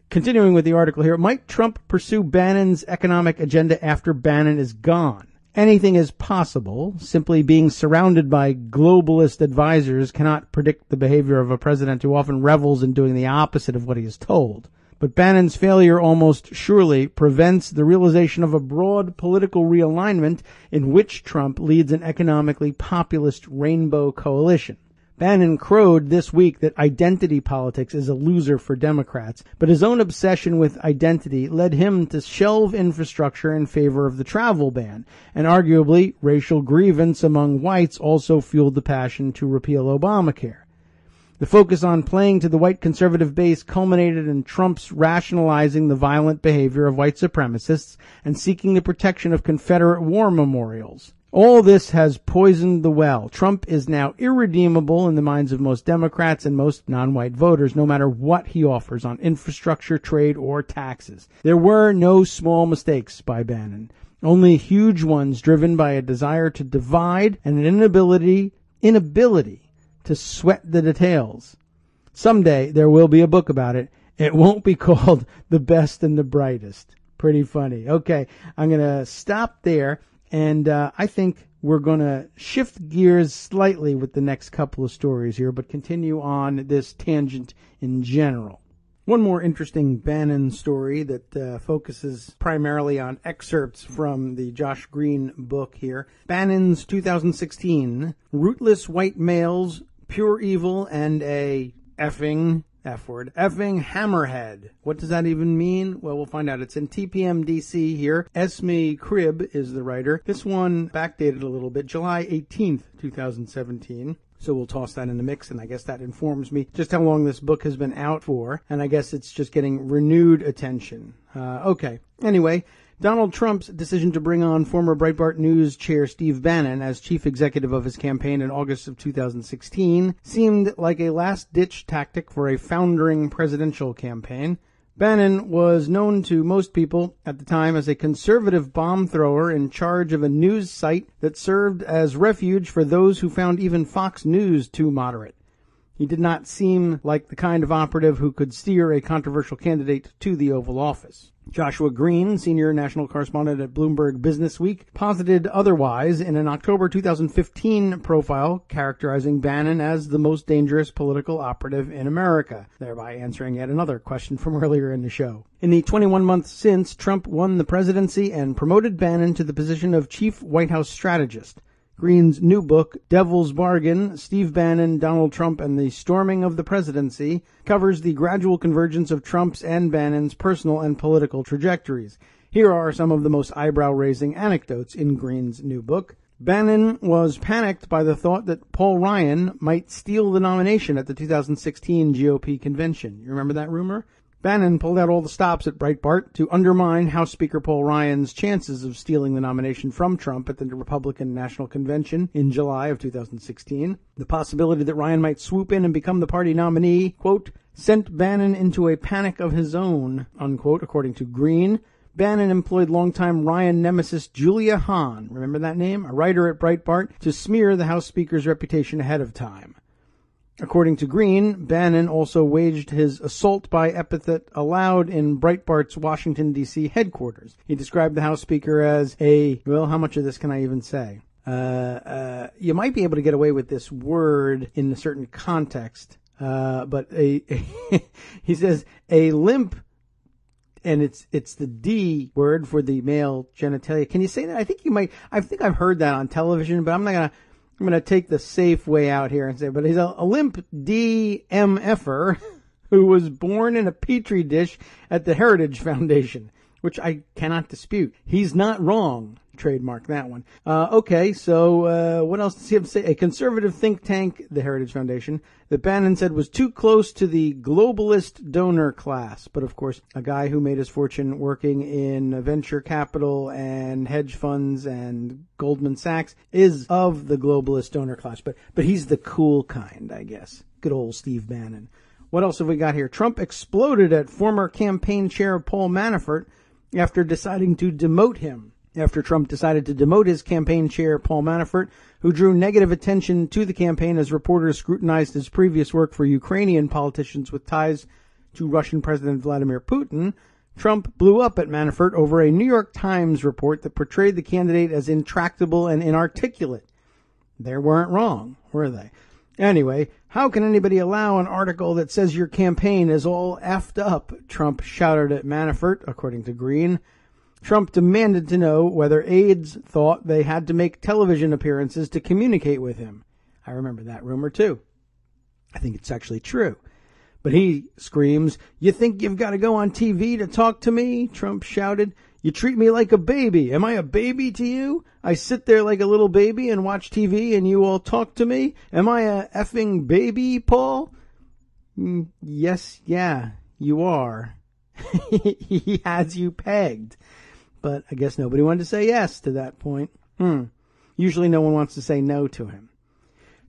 Continuing with the article here, might Trump pursue Bannon's economic agenda after Bannon is gone? Anything is possible. Simply being surrounded by globalist advisors cannot predict the behavior of a president who often revels in doing the opposite of what he is told. But Bannon's failure almost surely prevents the realization of a broad political realignment in which Trump leads an economically populist rainbow coalition. Bannon crowed this week that identity politics is a loser for Democrats, but his own obsession with identity led him to shelve infrastructure in favor of the travel ban, and arguably racial grievance among whites also fueled the passion to repeal Obamacare. The focus on playing to the white conservative base culminated in Trump's rationalizing the violent behavior of white supremacists and seeking the protection of Confederate war memorials. All this has poisoned the well. Trump is now irredeemable in the minds of most Democrats and most non-white voters, no matter what he offers on infrastructure, trade, or taxes. There were no small mistakes by Bannon, only huge ones driven by a desire to divide and an inability to sweat the details. Someday there will be a book about it. It won't be called The Best and the Brightest. Pretty funny. Okay, I'm going to stop there. And I think we're going to shift gears slightly with the next couple of stories here, but continue on this tangent in general. One more interesting Bannon story that focuses primarily on excerpts from the Josh Green book here. Bannon's 2016, Rootless White Males, Pure Evil, and a effing hammerhead. What does that even mean? Well, we'll find out. It's in TPM DC here. Esme Cribb is the writer. This one backdated a little bit, July 18th, 2017. So we'll toss that in the mix, and I guess that informs me just how long this book has been out for, and I guess it's just getting renewed attention. Okay. Anyway, Donald Trump's decision to bring on former Breitbart News chair Steve Bannon as chief executive of his campaign in August of 2016 seemed like a last-ditch tactic for a foundering presidential campaign. Bannon was known to most people at the time as a conservative bomb thrower in charge of a news site that served as refuge for those who found even Fox News too moderate. He did not seem like the kind of operative who could steer a controversial candidate to the Oval Office. Joshua Green, senior national correspondent at Bloomberg Businessweek, posited otherwise in an October 2015 profile characterizing Bannon as the most dangerous political operative in America, thereby answering yet another question from earlier in the show. In the 21 months since, Trump won the presidency and promoted Bannon to the position of chief White House strategist. Green's new book, Devil's Bargain, Steve Bannon, Donald Trump, and the Storming of the Presidency, covers the gradual convergence of Trump's and Bannon's personal and political trajectories. Here are some of the most eyebrow-raising anecdotes in Green's new book. Bannon was panicked by the thought that Paul Ryan might steal the nomination at the 2016 GOP convention. You remember that rumor? Bannon pulled out all the stops at Breitbart to undermine House Speaker Paul Ryan's chances of stealing the nomination from Trump at the Republican National Convention in July of 2016. The possibility that Ryan might swoop in and become the party nominee, quote, sent Bannon into a panic of his own, unquote, according to Green. Bannon employed longtime Ryan nemesis Julia Hahn, remember that name, a writer at Breitbart, to smear the House Speaker's reputation ahead of time. According to Green, Bannon also waged his assault by epithet aloud in Breitbart's Washington, D.C. headquarters. He described the House Speaker as well, how much of this can I even say? You might be able to get away with this word in a certain context, but he says a limp, and it's the D word for the male genitalia. Can you say that? I think I've heard that on television, but I'm going to take the safe way out here and say, but he's a limp DMFer who was born in a petri dish at the Heritage Foundation, which I cannot dispute. He's not wrong. Trademark that one. Okay, so what else does he have to say? A conservative think tank, the Heritage Foundation, that Bannon said was too close to the globalist donor class. But of course, a guy who made his fortune working in venture capital and hedge funds and Goldman Sachs is of the globalist donor class. But he's the cool kind, I guess. Good old Steve Bannon. What else have we got here? Trump exploded at former campaign chair Paul Manafort after deciding to demote him. After Trump decided to demote his campaign chair, Paul Manafort, who drew negative attention to the campaign as reporters scrutinized his previous work for Ukrainian politicians with ties to Russian President Vladimir Putin, Trump blew up at Manafort over a New York Times report that portrayed the candidate as intractable and inarticulate. They weren't wrong, were they? Anyway, how can anybody allow an article that says your campaign is all effed up? Trump shouted at Manafort, according to Green. Trump demanded to know whether aides thought they had to make television appearances to communicate with him. I remember that rumor, too. I think it's actually true. But he screams, "You think you've got to go on TV to talk to me?" Trump shouted. "You treat me like a baby. Am I a baby to you? I sit there like a little baby and watch TV and you all talk to me? Am I a effing baby, Paul?" Yes, yeah, you are. He has you pegged. But I guess nobody wanted to say yes to that point. Usually no one wants to say no to him.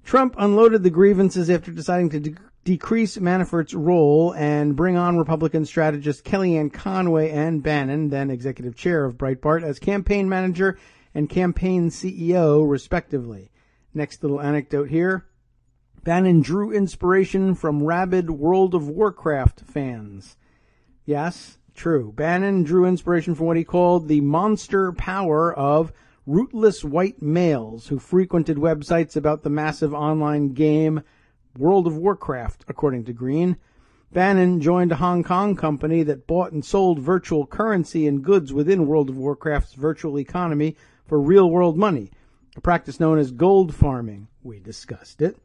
Trump unloaded the grievances after deciding to decrease Manafort's role and bring on Republican strategist Kellyanne Conway and Bannon, then executive chair of Breitbart, as campaign manager and campaign CEO, respectively. Next little anecdote here. Bannon drew inspiration from rabid World of Warcraft fans. Yes, true. Bannon drew inspiration from what he called the monster power of rootless white males who frequented websites about the massive online game World of Warcraft, according to Green. Bannon joined a Hong Kong company that bought and sold virtual currency and goods within World of Warcraft's virtual economy for real-world money, a practice known as gold farming. We discussed it.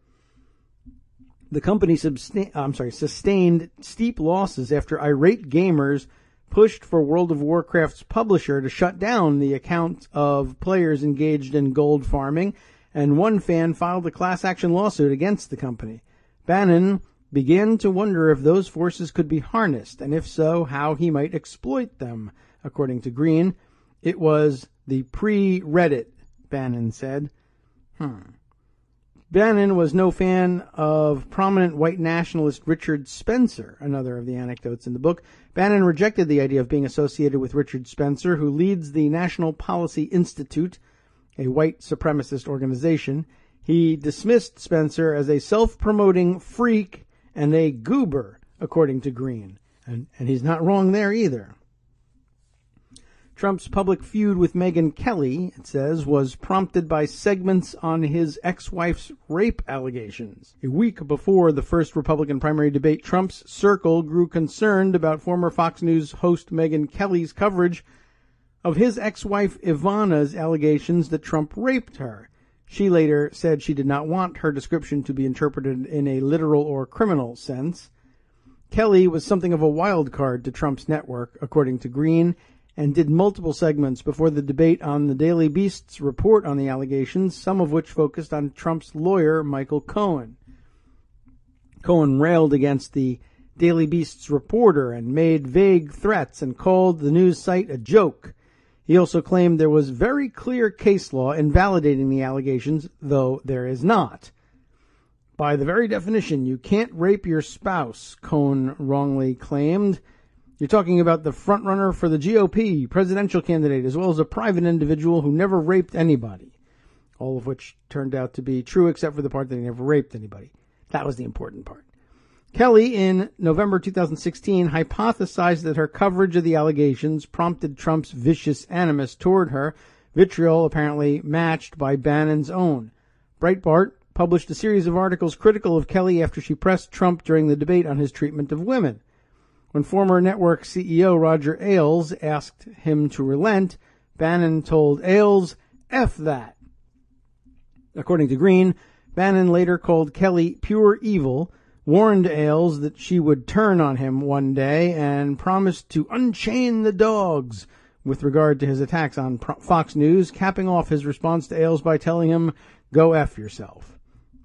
The company sustained steep losses after irate gamers pushed for World of Warcraft's publisher to shut down the account of players engaged in gold farming, and one fan filed a class action lawsuit against the company. Bannon began to wonder if those forces could be harnessed, and if so, how he might exploit them. According to Green, it was the pre-Reddit, Bannon said. Bannon was no fan of prominent white nationalist Richard Spencer, another of the anecdotes in the book. Bannon rejected the idea of being associated with Richard Spencer, who leads the National Policy Institute, a white supremacist organization. He dismissed Spencer as a self-promoting freak and a goober, according to Green. And he's not wrong there either. Trump's public feud with Megyn Kelly, it says, was prompted by segments on his ex-wife's rape allegations. A week before the first Republican primary debate, Trump's circle grew concerned about former Fox News host Megyn Kelly's coverage of his ex-wife Ivana's allegations that Trump raped her. She later said she did not want her description to be interpreted in a literal or criminal sense. Kelly was something of a wild card to Trump's network, according to Green, and did multiple segments before the debate on the Daily Beast's report on the allegations, some of which focused on Trump's lawyer, Michael Cohen. Cohen railed against the Daily Beast's reporter and made vague threats and called the news site a joke. He also claimed there was very clear case law invalidating the allegations, though there is not. By the very definition, you can't rape your spouse, Cohen wrongly claimed. You're talking about the frontrunner for the GOP presidential candidate, as well as a private individual who never raped anybody. All of which turned out to be true, except for the part that he never raped anybody. That was the important part. Kelly, in November 2016, hypothesized that her coverage of the allegations prompted Trump's vicious animus toward her, vitriol apparently matched by Bannon's own. Breitbart published a series of articles critical of Kelly after she pressed Trump during the debate on his treatment of women. When former network CEO Roger Ailes asked him to relent, Bannon told Ailes, "F that." According to Green, Bannon later called Kelly pure evil, warned Ailes that she would turn on him one day, and promised to unchain the dogs with regard to his attacks on Fox News, capping off his response to Ailes by telling him, "Go F yourself."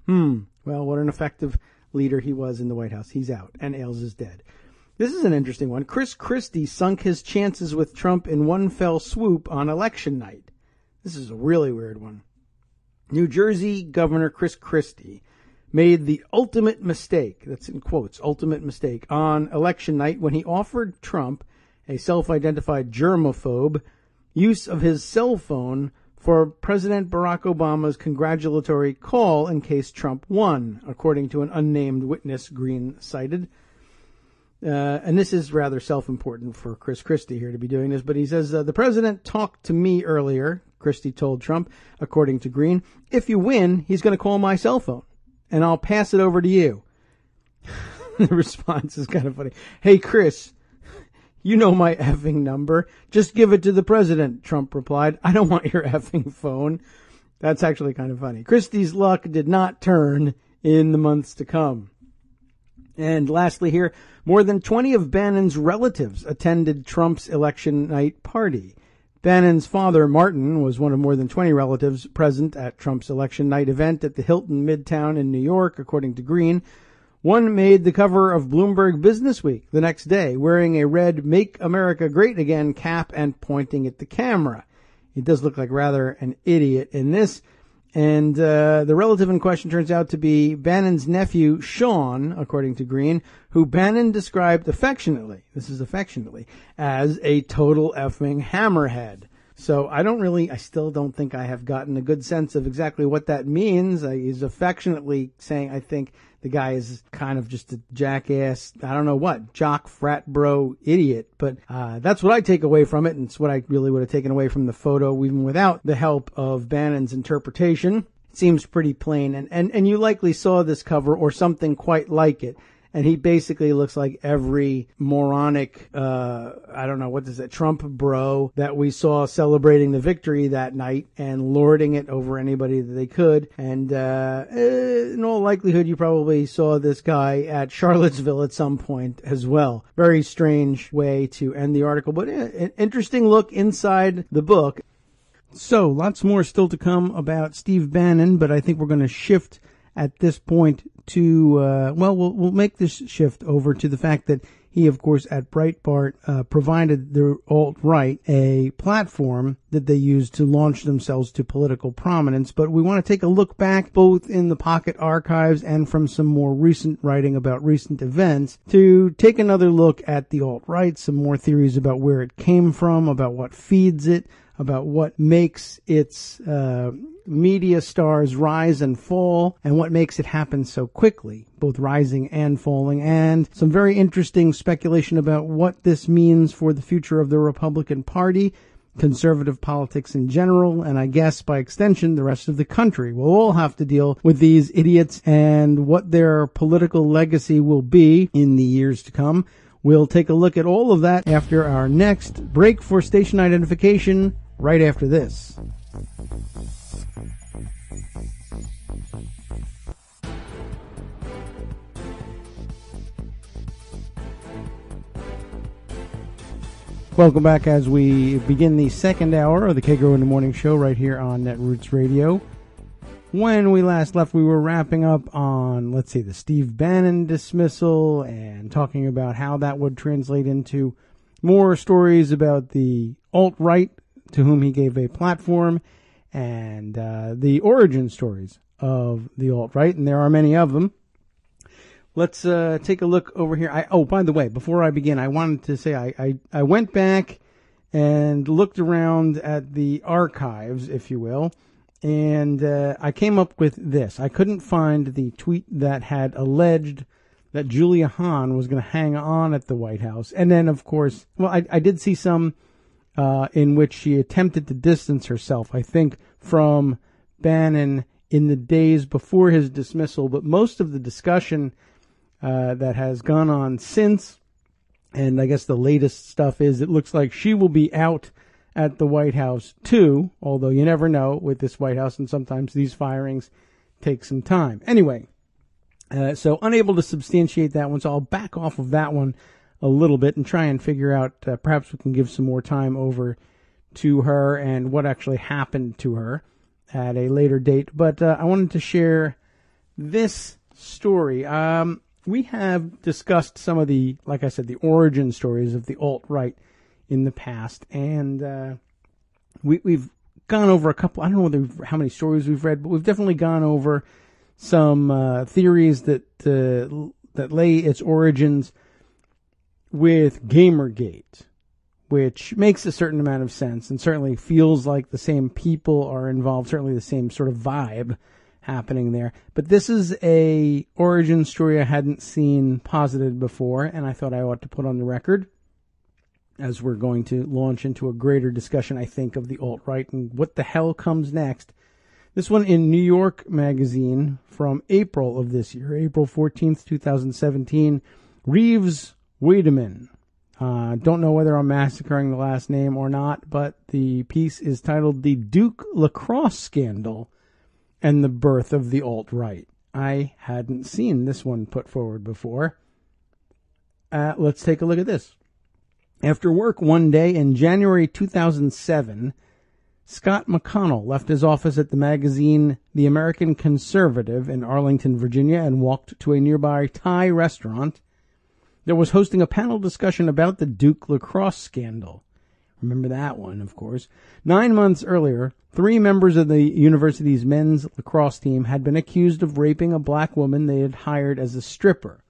Well, what an effective leader he was in the White House. He's out, and Ailes is dead. This is an interesting one. Chris Christie sunk his chances with Trump in one fell swoop on election night. This is a really weird one. New Jersey Governor Chris Christie made the ultimate mistake, that's in quotes, ultimate mistake, on election night when he offered Trump, a self-identified germaphobe, use of his cell phone for President Barack Obama's congratulatory call in case Trump won, according to an unnamed witness Green cited. And this is rather self-important for Chris Christie here to be doing this, but he says, the president talked to me earlier, Christie told Trump, according to Green. If you win, he's going to call my cell phone, and I'll pass it over to you. The response is kind of funny. Hey, Chris, you know my effing number. Just give it to the president, Trump replied. I don't want your effing phone. That's actually kind of funny. Christie's luck did not turn in the months to come. And lastly here, more than 20 of Bannon's relatives attended Trump's election night party. Bannon's father, Martin, was one of more than 20 relatives present at Trump's election night event at the Hilton Midtown in New York, according to Green. One made the cover of Bloomberg Businessweek the next day, wearing a red Make America Great Again cap and pointing at the camera. He does look like rather an idiot in this. And the relative in question turns out to be Bannon's nephew, Sean, according to Green, who Bannon described affectionately, as a total effing hammerhead. So I still don't think I have gotten a good sense of exactly what that means. He's affectionately saying, I think the guy is kind of just a jackass, I don't know what, jock, frat bro, idiot. But that's what I take away from it, and it's what I really would have taken away from the photo, even without the help of Bannon's interpretation. It seems pretty plain, and you likely saw this cover or something quite like it. And he basically looks like every moronic, I don't know, what is it, Trump bro that we saw celebrating the victory that night and lording it over anybody that they could. And in all likelihood, you probably saw this guy at Charlottesville at some point as well. Very strange way to end the article, but an interesting look inside the book. So, lots more still to come about Steve Bannon, but I think we're going to shift at this point to, we'll make this shift over to the fact that he, of course, at Breitbart, provided the alt-right a platform that they use to launch themselves to political prominence. But we want to take a look back, both in the Pocket archives and from some more recent writing about recent events, to take another look at the alt-right, some more theories about where it came from, about what feeds it, about what makes its media stars rise and fall, and what makes it happen so quickly, both rising and falling, and some very interesting speculation about what this means for the future of the Republican Party, conservative politics in general, and I guess by extension the rest of the country. We'll all have to deal with these idiots and what their political legacy will be in the years to come. We'll take a look at all of that after our next break for station identification, right after this. Welcome back as we begin the second hour of the Kagro in the Morning Show right here on Netroots Radio. When we last left, we were wrapping up on, the Steve Bannon dismissal and talking about how that would translate into more stories about the alt-right to whom he gave a platform and the origin stories of the alt-right, and there are many of them. Let's take a look over here. By the way, before I begin, I wanted to say I went back and looked around at the archives, if you will, and I came up with this. I couldn't find the tweet that had alleged that Julia Hahn was going to hang on at the White House. And then, of course, I did see some in which she attempted to distance herself, I think, from Bannon in the days before his dismissal. But most of the discussion that has gone on since, and I guess the latest stuff is it looks like she will be out at the White House too, although you never know with this White House, and sometimes these firings take some time. Anyway, so unable to substantiate that one, so I'll back off of that one a little bit and try and figure out, perhaps we can give some more time over to her and what actually happened to her at a later date. But I wanted to share this story. We have discussed some of the, like I said, the origin stories of the alt-right in the past, and we've gone over a couple. I don't know how many stories we've read, but we've definitely gone over some theories that lay its origins with Gamergate, which makes a certain amount of sense and certainly feels like the same people are involved, certainly the same sort of vibe happening there. But this is a origin story I hadn't seen posited before, and I thought I ought to put on the record as we're going to launch into a greater discussion, I think, of the alt-right and what the hell comes next. This one in New York Magazine from April of this year, April 14th, 2017. Reeves Wiedemann. Don't know whether I'm massacring the last name or not, but the piece is titled The Duke Lacrosse Scandal and the Birth of the Alt-Right. I hadn't seen this one put forward before. Let's take a look at this. After work one day in January 2007, Scott McConnell left his office at the magazine The American Conservative in Arlington, Virginia, and walked to a nearby Thai restaurant that was hosting a panel discussion about the Duke lacrosse scandal. Remember that one, of course. 9 months earlier, 3 members of the university's men's lacrosse team had been accused of raping a black woman they had hired as a stripper.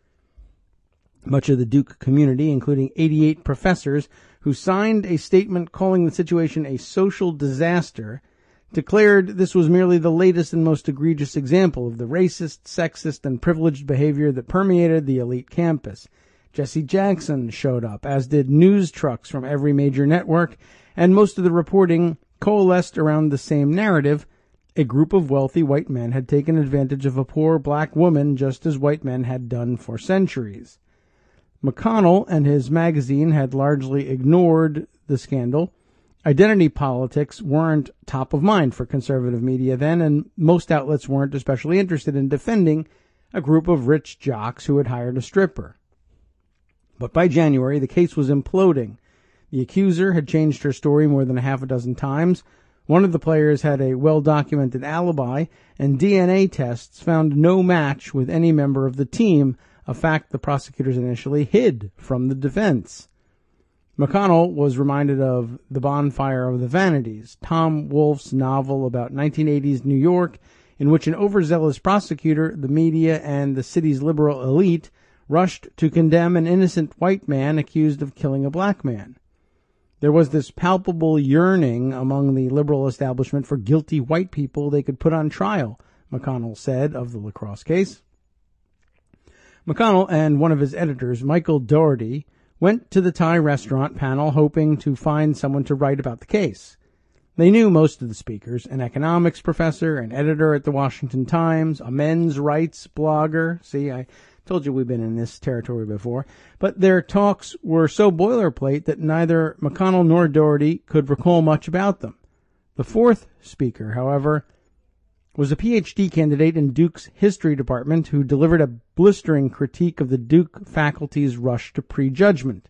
Much of the Duke community, including 88 professors who signed a statement calling the situation a social disaster, declared this was merely the latest and most egregious example of the racist, sexist, and privileged behavior that permeated the elite campus. Jesse Jackson showed up, as did news trucks from every major network, and most of the reporting coalesced around the same narrative. A group of wealthy white men had taken advantage of a poor black woman just as white men had done for centuries. McConnell and his magazine had largely ignored the scandal. Identity politics weren't top of mind for conservative media then, and most outlets weren't especially interested in defending a group of rich jocks who had hired a stripper. But by January, the case was imploding. The accuser had changed her story more than a half a dozen times. One of the players had a well-documented alibi, and DNA tests found no match with any member of the team, a fact the prosecutors initially hid from the defense. McConnell was reminded of The Bonfire of the Vanities, Tom Wolfe's novel about 1980s New York, in which an overzealous prosecutor, the media, and the city's liberal elite rushed to condemn an innocent white man accused of killing a black man. There was this palpable yearning among the liberal establishment for guilty white people they could put on trial, McConnell said of the lacrosse case. McConnell and one of his editors, Michael Dougherty, went to the Thai restaurant panel hoping to find someone to write about the case. They knew most of the speakers, an economics professor, an editor at the Washington Times, a men's rights blogger. See, I told you we've been in this territory before. But their talks were so boilerplate that neither McConnell nor Dougherty could recall much about them. The fourth speaker, however, was a PhD candidate in Duke's history department who delivered a blistering critique of the Duke faculty's rush to prejudgment.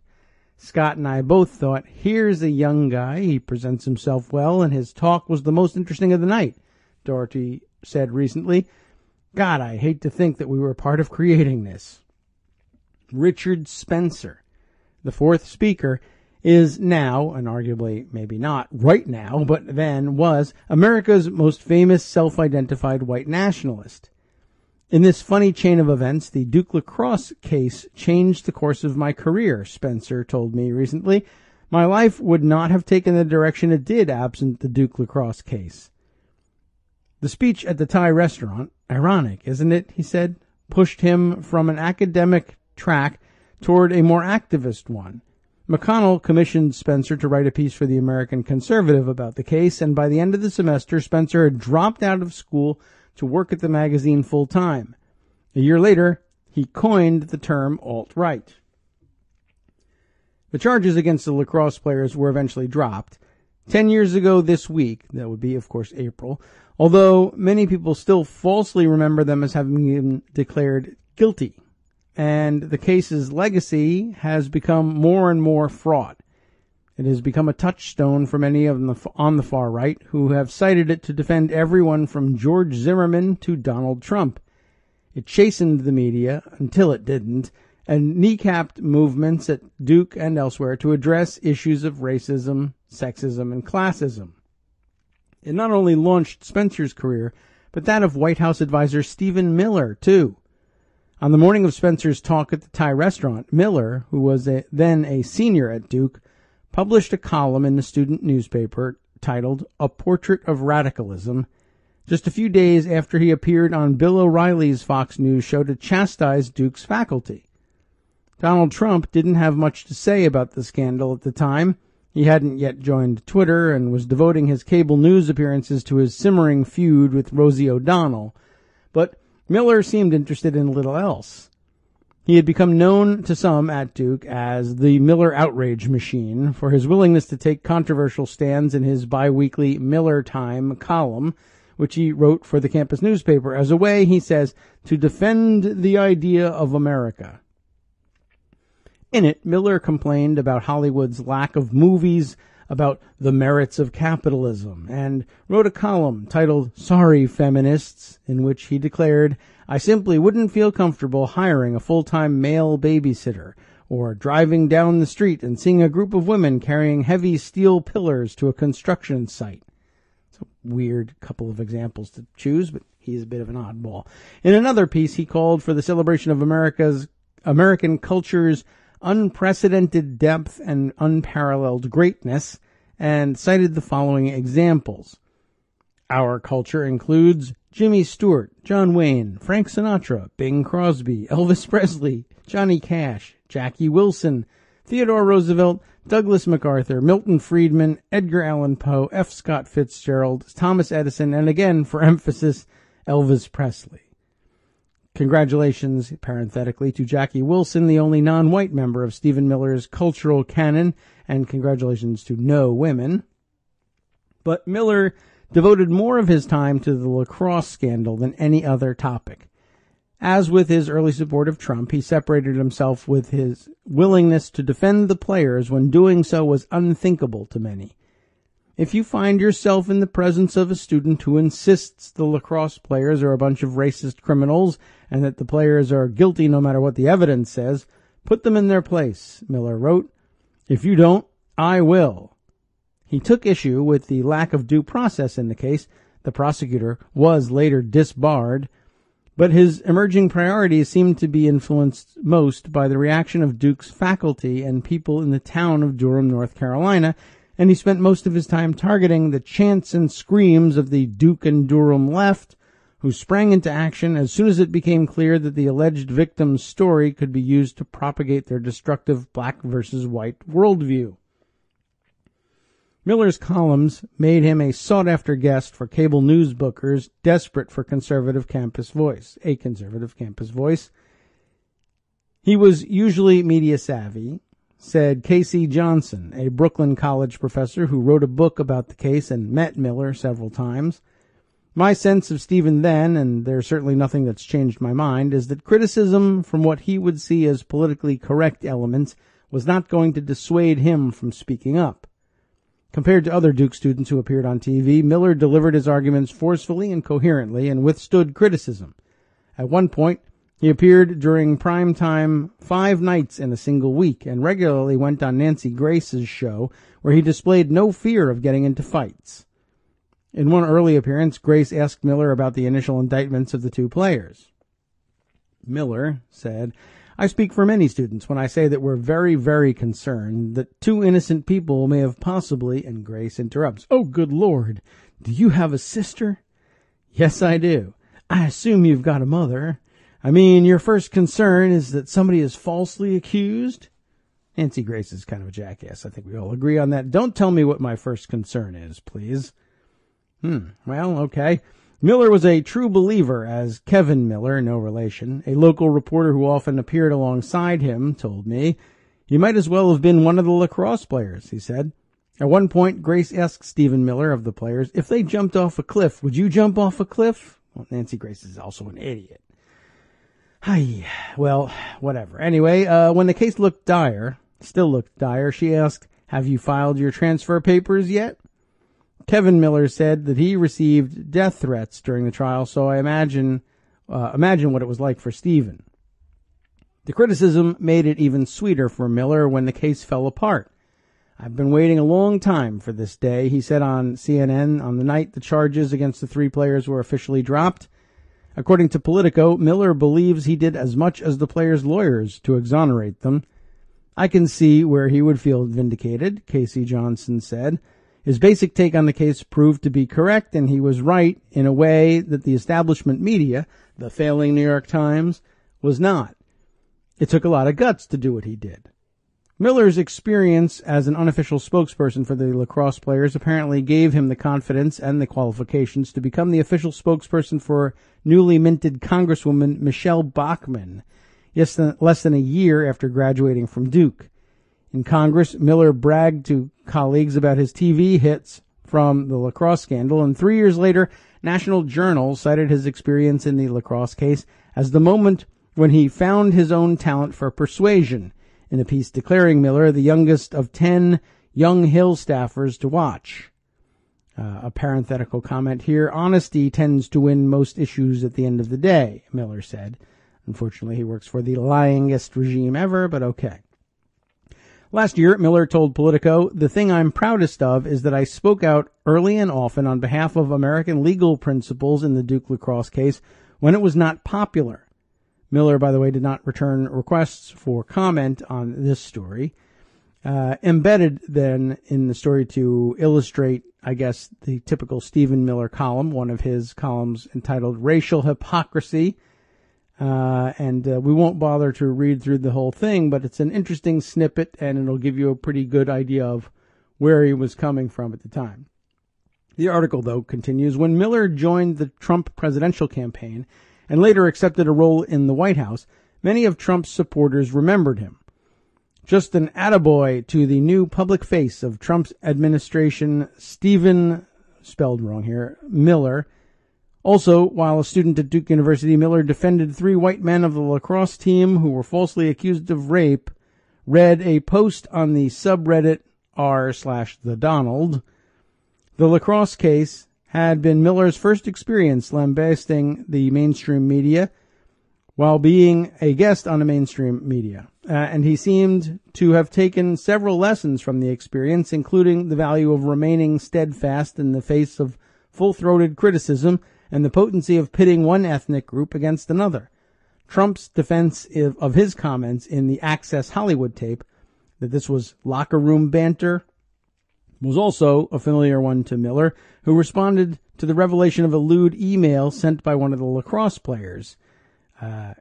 Scott and I both thought, here's a young guy, he presents himself well, and his talk was the most interesting of the night, Dougherty said recently. God, I hate to think that we were part of creating this. Richard Spencer, the fourth speaker, is now, and arguably maybe not right now, but then was, America's most famous self-identified white nationalist. In this funny chain of events, the Duke lacrosse case changed the course of my career, Spencer told me recently. My life would not have taken the direction it did absent the Duke lacrosse case. The speech at the Thai restaurant, ironic, isn't it, he said, pushed him from an academic track toward a more activist one. McConnell commissioned Spencer to write a piece for the American Conservative about the case, and by the end of the semester, Spencer had dropped out of school to work at the magazine full-time. A year later, he coined the term alt-right. The charges against the lacrosse players were eventually dropped. 10 years ago this week, that would be, of course, April, although many people still falsely remember them as having been declared guilty. And the case's legacy has become more and more fraught. It has become a touchstone for many of them on the far right who have cited it to defend everyone from George Zimmerman to Donald Trump. It chastened the media until it didn't, and kneecapped movements at Duke and elsewhere to address issues of racism, sexism, and classism. It not only launched Spencer's career, but that of White House advisor Stephen Miller, too. On the morning of Spencer's talk at the Thai restaurant, Miller, who was then a senior at Duke, published a column in the student newspaper titled A Portrait of Radicalism, just a few days after he appeared on Bill O'Reilly's Fox News show to chastise Duke's faculty. Donald Trump didn't have much to say about the scandal at the time. He hadn't yet joined Twitter and was devoting his cable news appearances to his simmering feud with Rosie O'Donnell. But Miller seemed interested in little else. He had become known to some at Duke as the Miller outrage machine for his willingness to take controversial stands in his biweekly Miller Time column, which he wrote for the campus newspaper as a way, he says, to defend the idea of America. In it, Miller complained about Hollywood's lack of movies about the merits of capitalism, and wrote a column titled Sorry Feminists, in which he declared, I simply wouldn't feel comfortable hiring a full-time male babysitter, or driving down the street and seeing a group of women carrying heavy steel pillars to a construction site. It's a weird couple of examples to choose, but he's a bit of an oddball. In another piece, he called for the celebration of American culture's unprecedented depth and unparalleled greatness, and cited the following examples. Our culture includes Jimmy Stewart, John Wayne, Frank Sinatra, Bing Crosby, Elvis Presley, Johnny Cash, Jackie Wilson, Theodore Roosevelt, Douglas MacArthur, Milton Friedman, Edgar Allan Poe, F. Scott Fitzgerald, Thomas Edison, and again, for emphasis, Elvis Presley. Congratulations, parenthetically, to Jackie Wilson, the only non-white member of Stephen Miller's cultural canon, and congratulations to no women. But Miller devoted more of his time to the lacrosse scandal than any other topic. As with his early support of Trump, he separated himself with his willingness to defend the players when doing so was unthinkable to many. If you find yourself in the presence of a student who insists the lacrosse players are a bunch of racist criminals and that the players are guilty no matter what the evidence says, put them in their place, Miller wrote. If you don't, I will. He took issue with the lack of due process in the case. The prosecutor was later disbarred, but his emerging priorities seemed to be influenced most by the reaction of Duke's faculty and people in the town of Durham, North Carolina, and he spent most of his time targeting the chants and screams of the Duke and Durham left, who sprang into action as soon as it became clear that the alleged victim's story could be used to propagate their destructive black versus white worldview. Miller's columns made him a sought-after guest for cable news bookers desperate for a conservative campus voice. He was usually media savvy, said Casey Johnson, a Brooklyn College professor who wrote a book about the case and met Miller several times. My sense of Stephen then, and there's certainly nothing that's changed my mind, is that criticism from what he would see as politically correct elements was not going to dissuade him from speaking up. Compared to other Duke students who appeared on TV, Miller delivered his arguments forcefully and coherently and withstood criticism. At one point, he appeared during prime time 5 nights in a single week and regularly went on Nancy Grace's show, where he displayed no fear of getting into fights. In one early appearance, Grace asked Miller about the initial indictments of the 2 players. Miller said, I speak for many students when I say that we're very, very concerned that 2 innocent people may have possibly, and Grace interrupts, Oh, good Lord, do you have a sister? Yes, I do. I assume you've got a mother. I mean, your first concern is that somebody is falsely accused? Nancy Grace is kind of a jackass. I think we all agree on that. Don't tell me what my first concern is, please. Well, okay. Miller was a true believer, as Kevin Miller, no relation, a local reporter who often appeared alongside him, told me. You might as well have been one of the lacrosse players, he said. At one point, Grace asked Stephen Miller of the players, if they jumped off a cliff, would you jump off a cliff? Well, Nancy Grace is also an idiot. Hi, well, whatever. Anyway, when the case still looked dire, she asked, have you filed your transfer papers yet? Kevin Miller said that he received death threats during the trial, so I imagine what it was like for Stephen. The criticism made it even sweeter for Miller when the case fell apart. I've been waiting a long time for this day, he said on CNN on the night the charges against the 3 players were officially dropped. According to Politico, Miller believes he did as much as the players' lawyers to exonerate them. I can see where he would feel vindicated, Casey Johnson said. His basic take on the case proved to be correct, and he was right in a way that the establishment media, the failing New York Times, was not. It took a lot of guts to do what he did. Miller's experience as an unofficial spokesperson for the lacrosse players apparently gave him the confidence and the qualifications to become the official spokesperson for newly minted Congresswoman Michelle Bachmann, less than a year after graduating from Duke. In Congress, Miller bragged to colleagues about his TV hits from the lacrosse scandal, and 3 years later, National Journal cited his experience in the lacrosse case as the moment when he found his own talent for persuasion, in a piece declaring Miller the youngest of 10 young Hill staffers to watch. A parenthetical comment here, honesty tends to win most issues at the end of the day, Miller said. Unfortunately, he works for the lyingest regime ever, but okay. Last year, Miller told Politico, the thing I'm proudest of is that I spoke out early and often on behalf of American legal principles in the Duke lacrosse case when it was not popular. Miller, by the way, did not return requests for comment on this story. Embedded then in the story to illustrate, I guess, the typical Stephen Miller column, one of his columns entitled Racial Hypocrisy, and we won't bother to read through the whole thing, but it's an interesting snippet, and it'll give you a pretty good idea of where he was coming from at the time. The article, though, continues, when Miller joined the Trump presidential campaign and later accepted a role in the White House, many of Trump's supporters remembered him. Just an attaboy to the new public face of Trump's administration, Stephen, spelled wrong here, Miller. Also, while a student at Duke University, Miller defended 3 white men of the lacrosse team who were falsely accused of rape, read a post on the subreddit r/thedonald. The lacrosse case had been Miller's first experience lambasting the mainstream media while being a guest on a mainstream media. And he seemed to have taken several lessons from the experience, including the value of remaining steadfast in the face of full-throated criticism and the potency of pitting one ethnic group against another. Trump's defense of his comments in the Access Hollywood tape, that this was locker room banter, was also a familiar one to Miller, who responded to the revelation of a lewd email sent by one of the lacrosse players.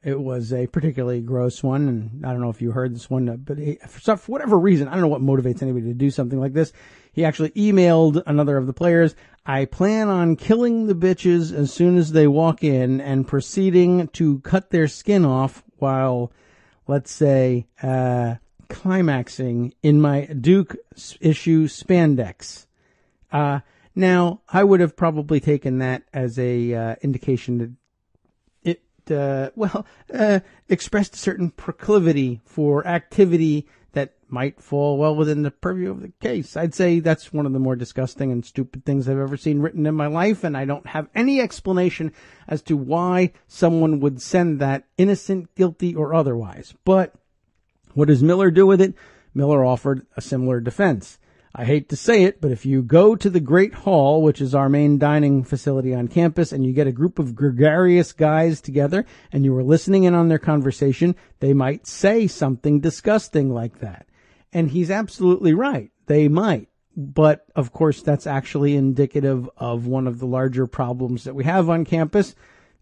It was a particularly gross one, and I don't know if you heard this one, but for whatever reason, I don't know what motivates anybody to do something like this. He actually emailed another of the players, I plan on killing the bitches as soon as they walk in and proceeding to cut their skin off while, let's say, climaxing in my Duke issue spandex. Now, I would have probably taken that as a indication that expressed a certain proclivity for activity that might fall well within the purview of the case. I'd say that's one of the more disgusting and stupid things I've ever seen written in my life, and I don't have any explanation as to why someone would send that, innocent, guilty, or otherwise. But what does Miller do with it? Miller offered a similar defense. I hate to say it, but if you go to the Great Hall, which is our main dining facility on campus, and you get a group of gregarious guys together and you were listening in on their conversation, they might say something disgusting like that. And he's absolutely right. They might. But, of course, that's actually indicative of one of the larger problems that we have on campus,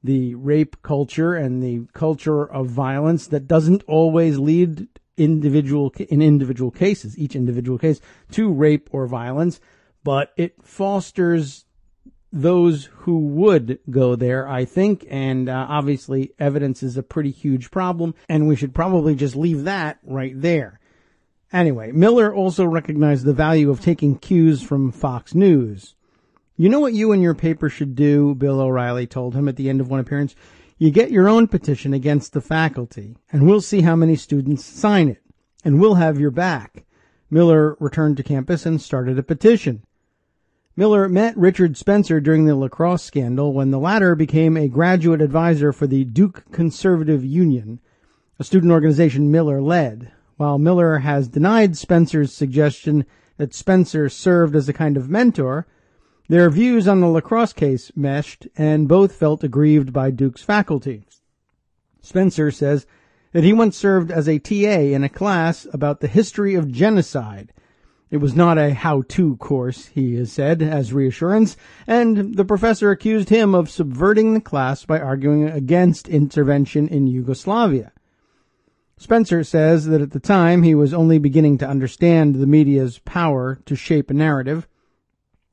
the rape culture and the culture of violence that doesn't always lead in individual cases, each individual case, to rape or violence, but it fosters those who would go there, I think, and obviously evidence is a pretty huge problem, and we should probably just leave that right there. Anyway, Miller also recognized the value of taking cues from Fox News. You know what you and your paper should do, Bill O'Reilly told him at the end of one appearance? You get your own petition against the faculty, and we'll see how many students sign it, and we'll have your back. Miller returned to campus and started a petition. Miller met Richard Spencer during the lacrosse scandal when the latter became a graduate advisor for the Duke Conservative Union, a student organization Miller led. While Miller has denied Spencer's suggestion that Spencer served as a kind of mentor, their views on the lacrosse case meshed, and both felt aggrieved by Duke's faculty. Spencer says that he once served as a TA in a class about the history of genocide. It was not a how-to course, he has said, as reassurance, and the professor accused him of subverting the class by arguing against intervention in Yugoslavia. Spencer says that at the time he was only beginning to understand the media's power to shape a narrative.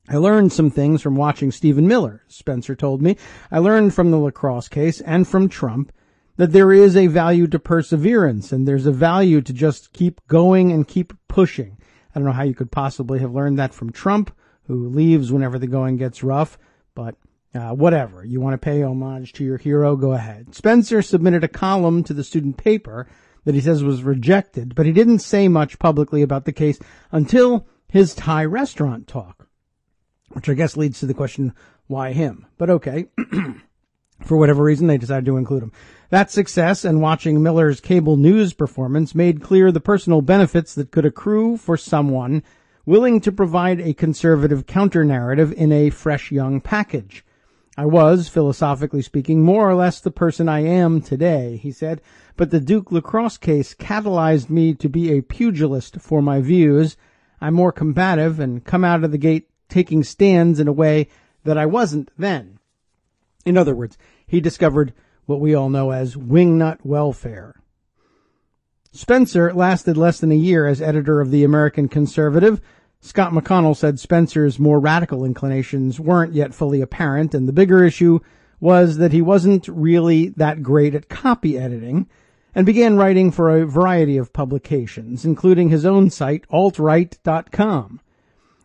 I learned some things from watching Stephen Miller, Spencer told me. I learned from the lacrosse case and from Trump that there is a value to perseverance and there's a value to just keep going and keep pushing. I don't know how you could possibly have learned that from Trump, who leaves whenever the going gets rough, but whatever. You want to pay homage to your hero, go ahead. Spencer submitted a column to the student paper that he says was rejected, but he didn't say much publicly about the case until his Thai restaurant talk. Which I guess leads to the question, why him? But okay, for whatever reason, they decided to include him. That success and watching Miller's cable news performance made clear the personal benefits that could accrue for someone willing to provide a conservative counter-narrative in a fresh young package. I was, philosophically speaking, more or less the person I am today, he said, but the Duke lacrosse case catalyzed me to be a pugilist for my views. I'm more combative and come out of the gate taking stands in a way that I wasn't then. In other words, he discovered what we all know as wingnut welfare. Spencer lasted less than a year as editor of the American Conservative. Scott McConnell said Spencer's more radical inclinations weren't yet fully apparent, and the bigger issue was that he wasn't really that great at copy editing, and began writing for a variety of publications, including his own site, altright.com.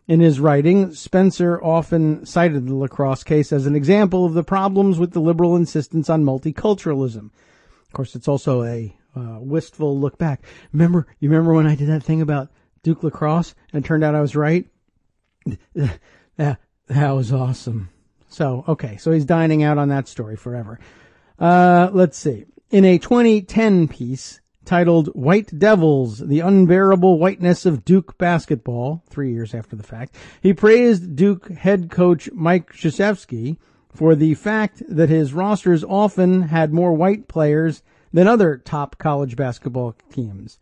In his writing, Spencer often cited the lacrosse case as an example of the problems with the liberal insistence on multiculturalism. Of course, it's also a wistful look back. You remember when I did that thing about Duke lacrosse and it turned out I was right? That was awesome. So he's dining out on that story forever. Let's see. In a 2010 piece titled White Devils, The Unbearable Whiteness of Duke Basketball, 3 years after the fact, he praised Duke head coach Mike Krzyzewski for the fact that his rosters often had more white players than other top college basketball teams,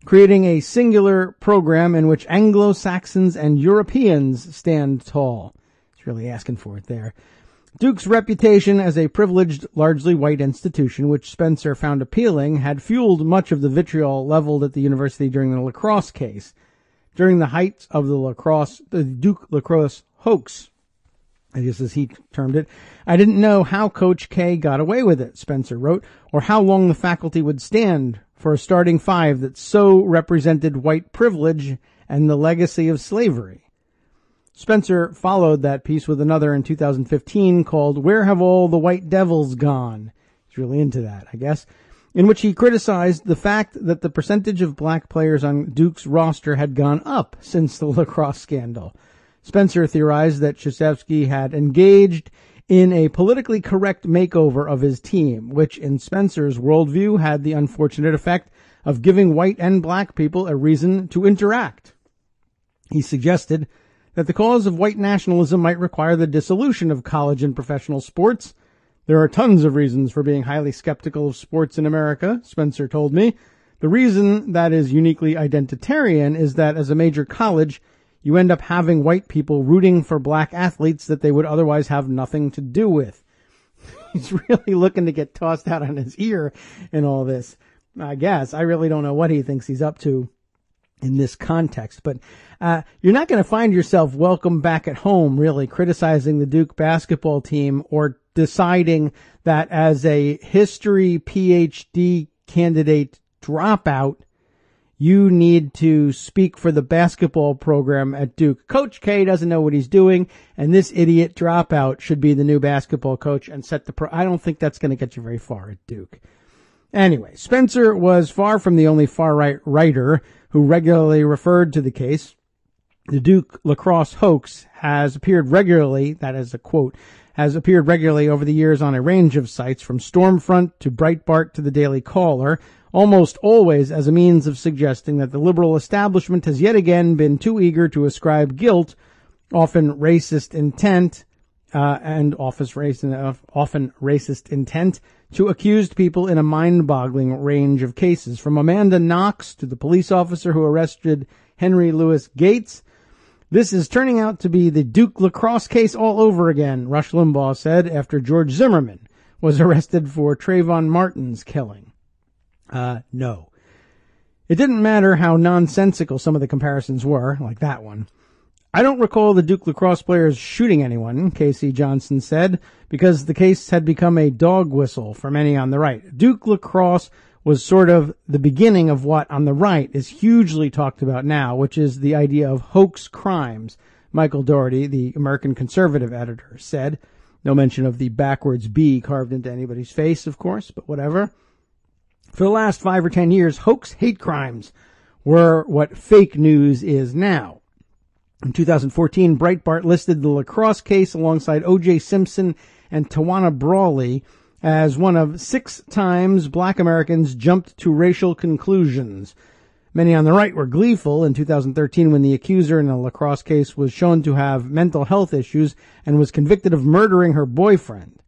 creating a singular program in which Anglo-Saxons and Europeans stand tall. He's really asking for it there. Duke's reputation as a privileged, largely white institution, which Spencer found appealing, had fueled much of the vitriol leveled at the university during the lacrosse case. During the height of the Duke lacrosse hoax, I guess as he termed it, I didn't know how Coach K got away with it, Spencer wrote, or how long the faculty would stand for a starting five that so represented white privilege and the legacy of slavery. Spencer followed that piece with another in 2015 called Where Have All the White Devils Gone? He's really into that, I guess, in which he criticized the fact that the percentage of black players on Duke's roster had gone up since the lacrosse scandal. Spencer theorized that Krzyzewski had engaged in a politically correct makeover of his team, which in Spencer's worldview had the unfortunate effect of giving white and black people a reason to interact. He suggested that the cause of white nationalism might require the dissolution of college and professional sports. There are tons of reasons for being highly skeptical of sports in America, Spencer told me. The reason that is uniquely identitarian is that as a major college, you end up having white people rooting for black athletes that they would otherwise have nothing to do with. He's really looking to get tossed out on his ear in all this. I guess. I really don't know what he thinks he's up to in this context, but you're not going to find yourself welcome back at home really criticizing the Duke basketball team or deciding that as a history PhD candidate dropout, you need to speak for the basketball program at Duke. Coach K doesn't know what he's doing, and this idiot dropout should be the new basketball coach and set the I don't think that's going to get you very far at Duke. Anyway, Spencer was far from the only far-right writer who regularly referred to the case. The Duke lacrosse hoax has appeared regularly, that is a quote, has appeared regularly over the years on a range of sites, from Stormfront to Breitbart to the Daily Caller, almost always as a means of suggesting that the liberal establishment has yet again been too eager to ascribe guilt, often racist intent, often racist intent, to accused people in a mind-boggling range of cases, from Amanda Knox to the police officer who arrested Henry Louis Gates. This is turning out to be the Duke lacrosse case all over again, Rush Limbaugh said after George Zimmerman was arrested for Trayvon Martin's killing. No. It didn't matter how nonsensical some of the comparisons were, like that one. I don't recall the Duke lacrosse players shooting anyone, Casey Johnson said, because the case had become a dog whistle for many on the right. Duke lacrosse was sort of the beginning of what on the right is hugely talked about now, which is the idea of hoax crimes, Michael Dougherty, the American Conservative editor, said. No mention of the backwards B carved into anybody's face, of course, but whatever. For the last 5 or 10 years, hoax hate crimes were what fake news is now. In 2014, Breitbart listed the lacrosse case alongside O.J. Simpson and Tawana Brawley as one of 6 times black Americans jumped to racial conclusions. Many on the right were gleeful in 2013 when the accuser in a lacrosse case was shown to have mental health issues and was convicted of murdering her boyfriend.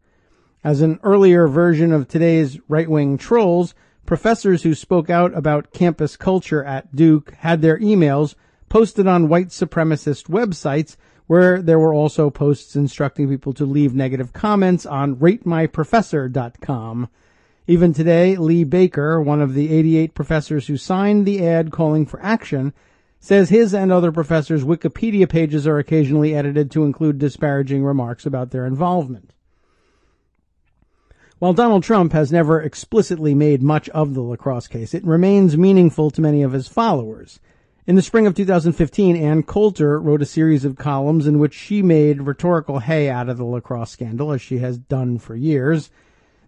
As an earlier version of today's right-wing trolls, professors who spoke out about campus culture at Duke had their emails posted on white supremacist websites where there were also posts instructing people to leave negative comments on ratemyprofessor.com. Even today, Lee Baker, one of the 88 professors who signed the ad calling for action, says his and other professors' Wikipedia pages are occasionally edited to include disparaging remarks about their involvement. While Donald Trump has never explicitly made much of the lacrosse case, it remains meaningful to many of his followers. In the spring of 2015, Ann Coulter wrote a series of columns in which she made rhetorical hay out of the lacrosse scandal, as she has done for years.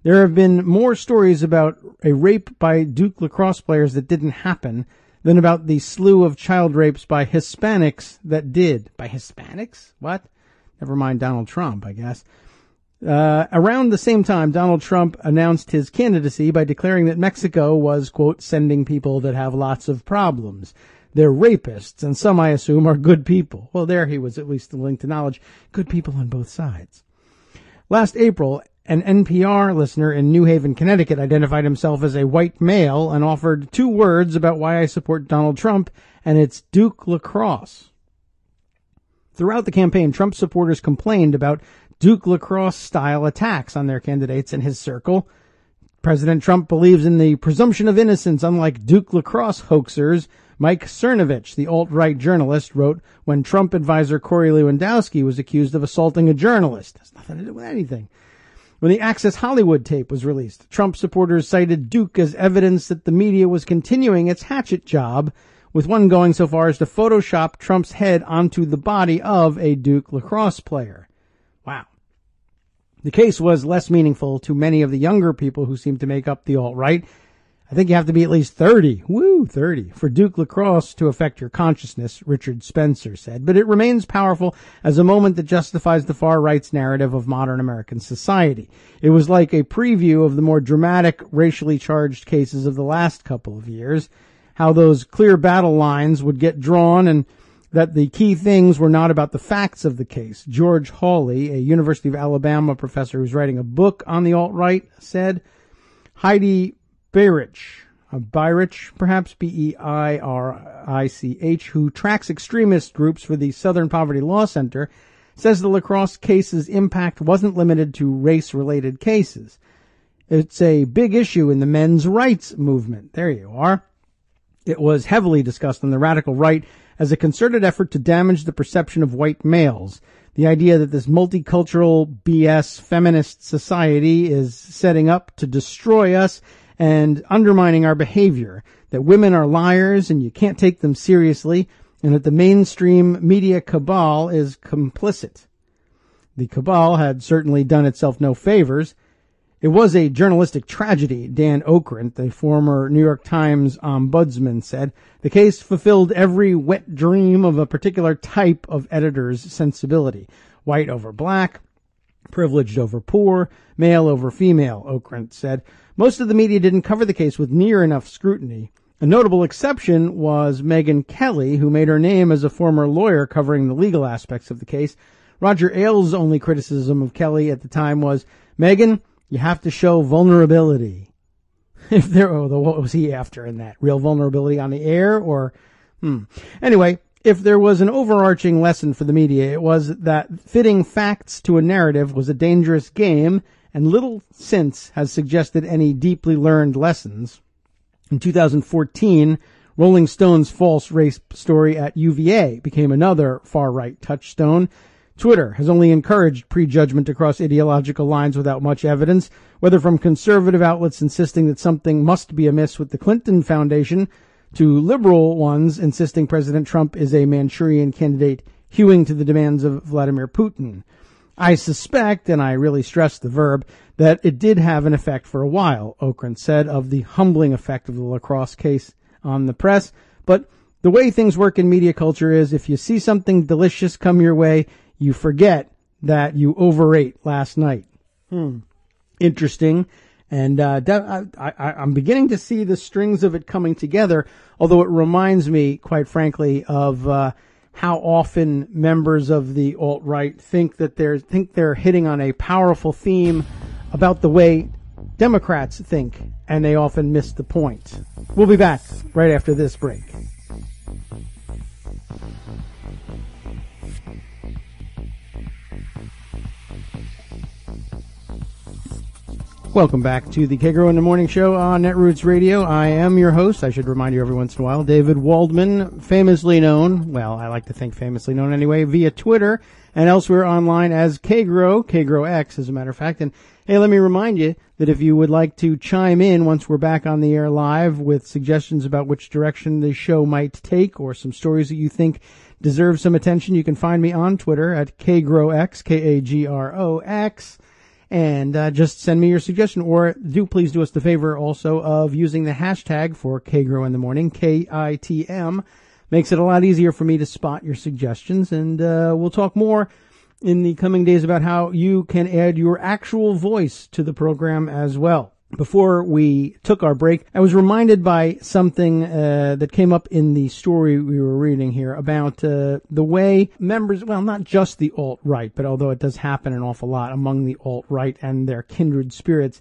There have been more stories about a rape by Duke lacrosse players that didn't happen than about the slew of child rapes by Hispanics that did. By Hispanics? What? Never mind Donald Trump, I guess. Around the same time, Donald Trump announced his candidacy by declaring that Mexico was, quote, sending people that have lots of problems. They're rapists, and some, I assume, are good people. Well, there he was at least linked to knowledge. Good people on both sides. Last April, an NPR listener in New Haven, Connecticut, identified himself as a white male and offered 2 words about why I support Donald Trump, and it's Duke lacrosse. Throughout the campaign, Trump supporters complained about Duke lacrosse-style attacks on their candidates in his circle. President Trump believes in the presumption of innocence, unlike Duke lacrosse hoaxers. Mike Cernovich, the alt-right journalist, wrote when Trump advisor Corey Lewandowski was accused of assaulting a journalist. Has nothing to do with anything. When the Access Hollywood tape was released, Trump supporters cited Duke as evidence that the media was continuing its hatchet job, with one going so far as to Photoshop Trump's head onto the body of a Duke lacrosse player. Wow. The case was less meaningful to many of the younger people who seem to make up the alt-right. I think you have to be at least 30, 30, for Duke lacrosse to affect your consciousness, Richard Spencer said. But it remains powerful as a moment that justifies the far right's narrative of modern American society. It was like a preview of the more dramatic, racially charged cases of the last couple of years, how those clear battle lines would get drawn and that the key things were not about the facts of the case. George Hawley, a University of Alabama professor who's writing a book on the alt-right, said, Heidi Beirich, perhaps Beirich, who tracks extremist groups for the Southern Poverty Law Center, says the lacrosse case's impact wasn't limited to race-related cases. It's a big issue in the men's rights movement. There you are. It was heavily discussed on the radical right as a concerted effort to damage the perception of white males. The idea that this multicultural BS feminist society is setting up to destroy us and undermining our behavior, that women are liars and you can't take them seriously, and that the mainstream media cabal is complicit. The cabal had certainly done itself no favors. It was a journalistic tragedy, Dan Okrent, the former New York Times ombudsman, said. The case fulfilled every wet dream of a particular type of editor's sensibility. White over black, privileged over poor, male over female, Okrent said. Most of the media didn't cover the case with near enough scrutiny. A notable exception was Megyn Kelly, who made her name as a former lawyer covering the legal aspects of the case. Roger Ailes' only criticism of Kelly at the time was, Megyn, you have to show vulnerability. What was he after in that? Real vulnerability on the air or, Anyway, if there was an overarching lesson for the media, it was that fitting facts to a narrative was a dangerous game, and little since has suggested any deeply learned lessons. In 2014, Rolling Stone's false race story at UVA became another far-right touchstone. Twitter has only encouraged prejudgment across ideological lines without much evidence, whether from conservative outlets insisting that something must be amiss with the Clinton Foundation to liberal ones insisting President Trump is a Manchurian candidate hewing to the demands of Vladimir Putin. I suspect, and I really stress the verb, that it did have an effect for a while, Okrent said, of the humbling effect of the lacrosse case on the press. But the way things work in media culture is if you see something delicious come your way, you forget that you overate last night. Interesting. And I'm beginning to see the strings of it coming together, although it reminds me, quite frankly, of how often members of the alt-right think they're hitting on a powerful theme about the way Democrats think, and they often miss the point. We'll be back right after this break. Welcome back to the Kagro in the Morning Show on Netroots Radio. I am your host. I should remind you every once in a while, David Waldman, famously known, well, I like to think famously known anyway, via Twitter and elsewhere online as Kagro, Kagro X, as a matter of fact. And hey, let me remind you that if you would like to chime in once we're back on the air live with suggestions about which direction the show might take or some stories that you think deserve some attention, you can find me on Twitter at KagroX, K-A-G-R-O-X. And just send me your suggestion, or please do us the favor also of using the hashtag for Kagro in the Morning, K-I-T-M. Makes it a lot easier for me to spot your suggestions, and we'll talk more in the coming days about how you can add your actual voice to the program as well. Before we took our break, I was reminded by something that came up in the story we were reading here about the way members, well, not just the alt-right, but although it does happen an awful lot among the alt-right and their kindred spirits,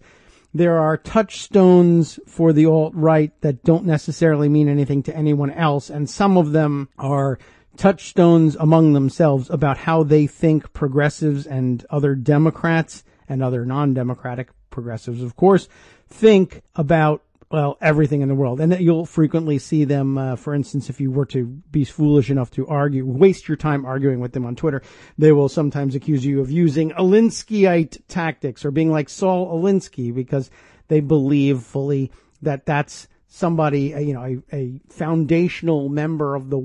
there are touchstones for the alt-right that don't necessarily mean anything to anyone else, and some of them are touchstones among themselves about how they think progressives and other Democrats and other non-democratic progressives, of course, think about, well, everything in the world. And that you'll frequently see them, for instance, if you were to be foolish enough to waste your time arguing with them on Twitter, they will sometimes accuse you of using Alinskyite tactics or being like Saul Alinsky because they believe fully that that's somebody, a foundational member of the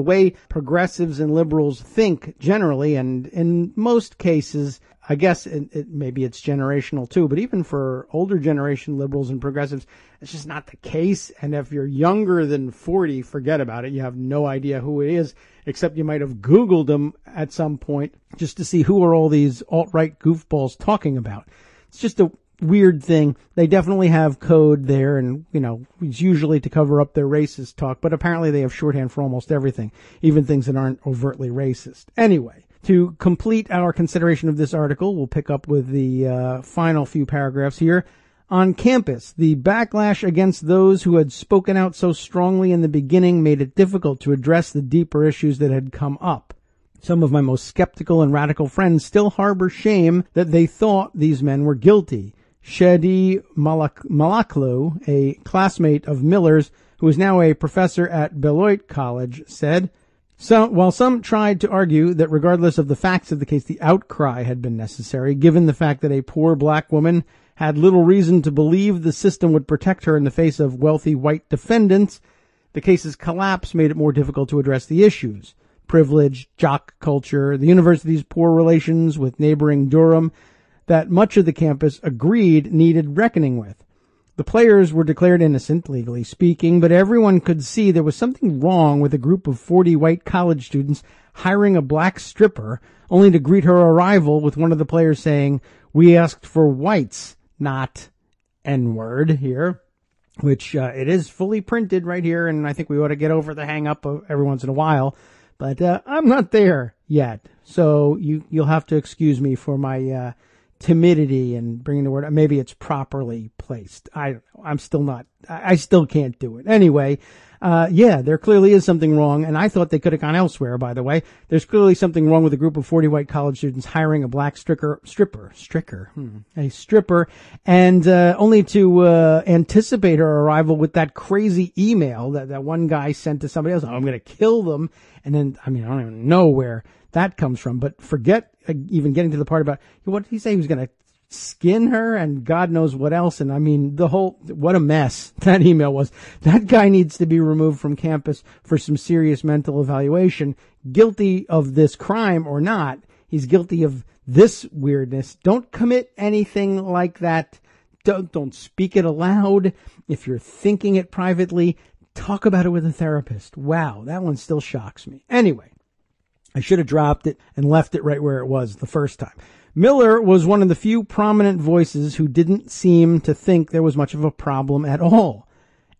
way progressives and liberals think generally, and in most cases, I guess maybe it's generational too, but even for older generation liberals and progressives, it's just not the case. And if you're younger than 40, forget about it. You have no idea who it is, except you might have Googled them at some point just to see who are all these alt-right goofballs talking about. It's just a weird thing. They definitely have code there, and, it's usually to cover up their racist talk, but apparently they have shorthand for almost everything, even things that aren't overtly racist. Anyway, to complete our consideration of this article, we'll pick up with the final few paragraphs here. On campus, the backlash against those who had spoken out so strongly in the beginning made it difficult to address the deeper issues that had come up. Some of my most skeptical and radical friends still harbor shame that they thought these men were guilty. Shadi Malaklu, a classmate of Miller's, who is now a professor at Beloit College, said, while some tried to argue that regardless of the facts of the case, the outcry had been necessary, given the fact that a poor black woman had little reason to believe the system would protect her in the face of wealthy white defendants, the case's collapse made it more difficult to address the issues. Privilege, jock culture, the university's poor relations with neighboring Durham, that much of the campus agreed needed reckoning with. The players were declared innocent, legally speaking, but everyone could see there was something wrong with a group of 40 white college students hiring a black stripper, only to greet her arrival with one of the players saying, "We asked for whites, not N-word," here, which it is fully printed right here, and I think we ought to get over the hang-up every once in a while, but I'm not there yet, so you'll have to excuse me for my timidity and bringing the word. Maybe it's properly placed. I still can't do it. Anyway, there clearly is something wrong, and I thought they could have gone elsewhere, by the way. There's clearly something wrong with a group of 40 white college students hiring a black stripper, and only to anticipate her arrival with that crazy email that one guy sent to somebody else. "Oh, I'm going to kill them." And then, I don't even know where that comes from, but forget even getting to the part about, what did he say? He was going to skin her and God knows what else. And what a mess that email was. That guy needs to be removed from campus for some serious mental evaluation. Guilty of this crime or not, he's guilty of this weirdness. Don't commit anything like that. Don't speak it aloud. If you're thinking it privately, talk about it with a therapist. Wow, that one still shocks me. Anyway, I should have dropped it and left it right where it was the first time. Miller was one of the few prominent voices who didn't seem to think there was much of a problem at all.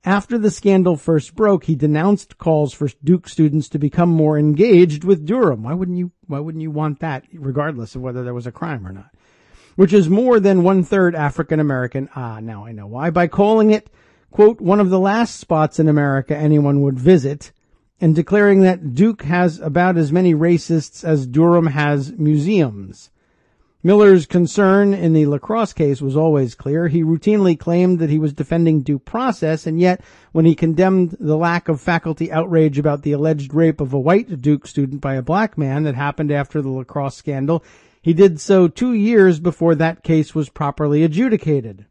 After the scandal first broke, he denounced calls for Duke students to become more engaged with Durham. Why wouldn't you want that, regardless of whether there was a crime or not? Which is more than 1/3 African American. Now I know why. By calling it, quote, one of the last spots in America anyone would visit, and declaring that Duke has about as many racists as Durham has museums. Miller's concern in the lacrosse case was always clear. He routinely claimed that he was defending due process, and yet when he condemned the lack of faculty outrage about the alleged rape of a white Duke student by a black man that happened after the lacrosse scandal, he did so 2 years before that case was properly adjudicated.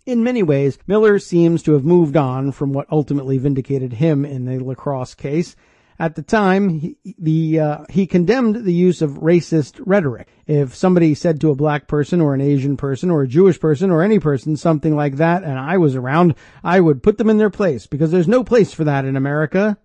In many ways, Miller seems to have moved on from what ultimately vindicated him in the lacrosse case. At the time, he condemned the use of racist rhetoric. If somebody said to a black person or an Asian person or a Jewish person or any person something like that and I was around, I would put them in their place because there's no place for that in America.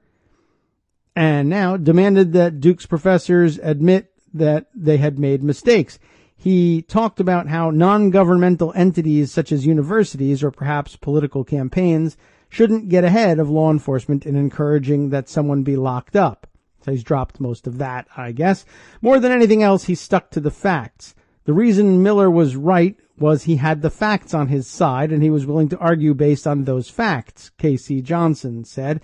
And now demanded that Duke's professors admit that they had made mistakes. He talked about how non-governmental entities such as universities or perhaps political campaigns shouldn't get ahead of law enforcement in encouraging that someone be locked up. So he's dropped most of that, I guess. More than anything else, he stuck to the facts. The reason Miller was right was he had the facts on his side, and he was willing to argue based on those facts, K.C. Johnson said.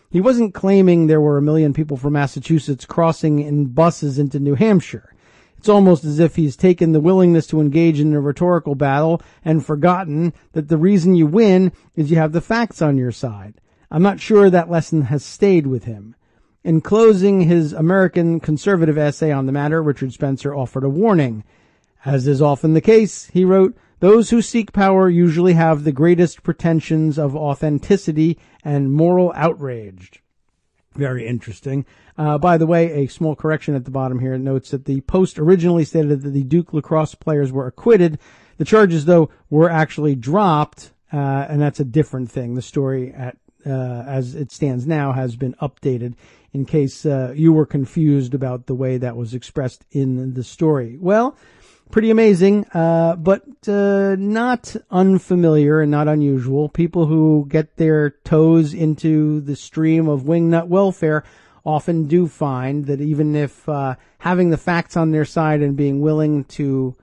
He wasn't claiming there were 1 million people from Massachusetts crossing in buses into New Hampshire. It's almost as if he's taken the willingness to engage in a rhetorical battle and forgotten that the reason you win is you have the facts on your side. I'm not sure that lesson has stayed with him. In closing his American conservative essay on the matter, Richard Spencer offered a warning. As is often the case, he wrote, those who seek power usually have the greatest pretensions of authenticity and moral outrage. Very interesting. By the way, a small correction at the bottom here notes that the Post originally stated that the Duke lacrosse players were acquitted. The charges, though, were actually dropped, and that's a different thing. The story, as it stands now, has been updated in case you were confused about the way that was expressed in the story. Well, pretty amazing, but not unfamiliar and not unusual. People who get their toes into the stream of wingnut welfare often do find that even if having the facts on their side and being willing to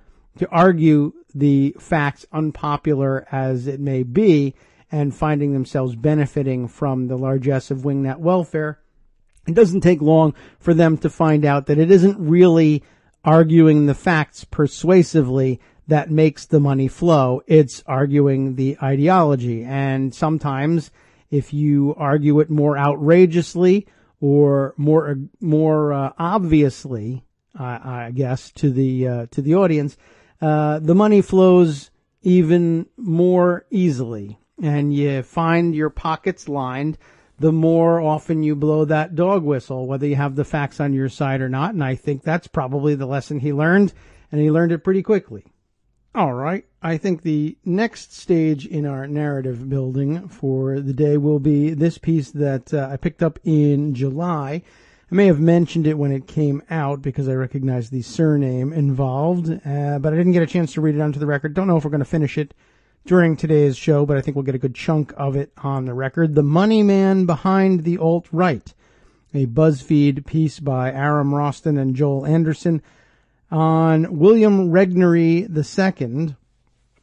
argue the facts, unpopular as it may be, and finding themselves benefiting from the largesse of wingnut welfare, it doesn't take long for them to find out that it isn't really arguing the facts persuasively that makes the money flow. It's arguing the ideology. And sometimes if you argue it more outrageously or more obviously, I guess, to the audience, the money flows even more easily. And you find your pockets lined the more often you blow that dog whistle, whether you have the facts on your side or not. And I think that's probably the lesson he learned, and he learned it pretty quickly. All right. I think the next stage in our narrative building for the day will be this piece that I picked up in July. I may have mentioned it when it came out because I recognized the surname involved, but I didn't get a chance to read it onto the record. Don't know if we're going to finish it during today's show, but I think we'll get a good chunk of it on the record. The Money Man Behind the Alt-Right, a BuzzFeed piece by Aram Roston and Joel Anderson on William Regnery II,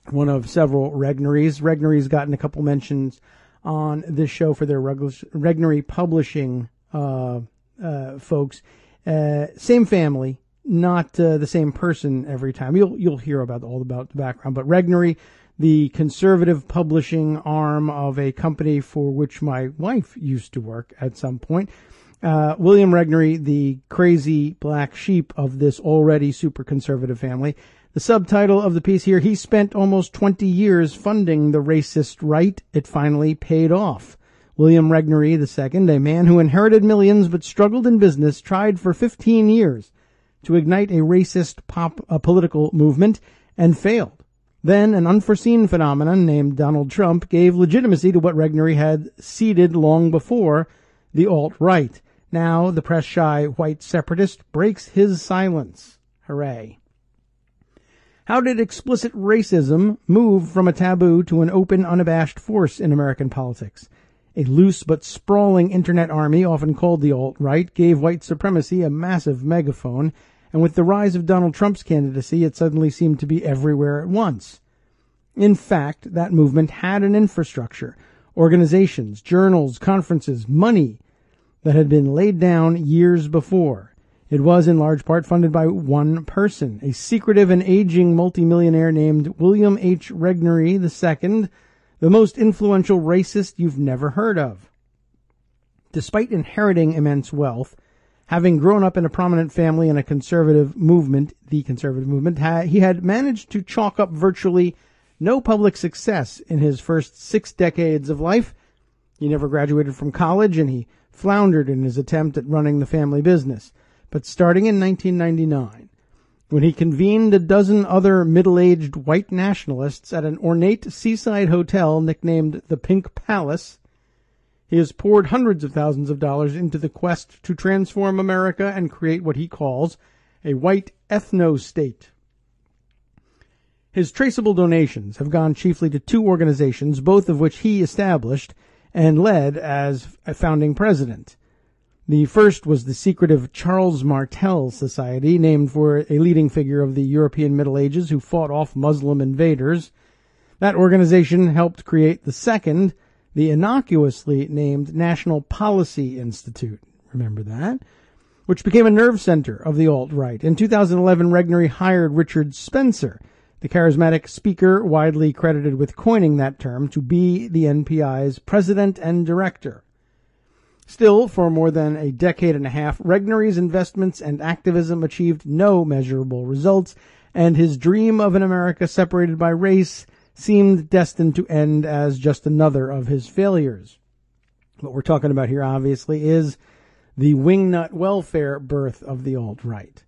one of several Regnerys. Regnery's gotten a couple mentions on this show for their Regnery Publishing folks. Same family, not the same person every time. You'll hear about the background, but Regnery, the conservative publishing arm of a company for which my wife used to work at some point. William Regnery, the crazy black sheep of this already super conservative family. The subtitle of the piece here, he spent almost 20 years funding the racist right. It finally paid off. William Regnery II, a man who inherited millions but struggled in business, tried for 15 years to ignite a racist political movement and failed. Then an unforeseen phenomenon named Donald Trump gave legitimacy to what Regnery had seeded long before, the alt-right. Now the press-shy white separatist breaks his silence. Hooray. How did explicit racism move from a taboo to an open, unabashed force in American politics? A loose but sprawling internet army, often called the alt-right, gave white supremacy a massive megaphone, and with the rise of Donald Trump's candidacy, it suddenly seemed to be everywhere at once. In fact, that movement had an infrastructure, organizations, journals, conferences, money. that had been laid down years before. It was in large part funded by one person, a secretive and aging multimillionaire named William H. Regnery II, the most influential racist you've never heard of. Despite inheriting immense wealth, having grown up in a prominent family in a conservative movement, the conservative movement, he had managed to chalk up virtually no public success in his first 6 decades of life. He never graduated from college, and he floundered in his attempt at running the family business. But starting in 1999, when he convened a dozen other middle-aged white nationalists at an ornate seaside hotel nicknamed the Pink Palace, he has poured hundreds of thousands of dollars into the quest to transform America and create what he calls a white ethno-state. His traceable donations have gone chiefly to 2 organizations, both of which he established and led as a founding president. The first was the secretive Charles Martel Society, named for a leading figure of the European Middle Ages who fought off Muslim invaders. That organization helped create the second, the innocuously named National Policy Institute. Remember that? Which became a nerve center of the alt-right. In 2011, Regnery hired Richard Spencer, the charismatic speaker widely credited with coining that term, to be the NPI's president and director. Still, for more than a decade and a half, Regnery's investments and activism achieved no measurable results, and his dream of an America separated by race seemed destined to end as just another of his failures. What we're talking about here, obviously, is the wingnut welfare birth of the alt-right.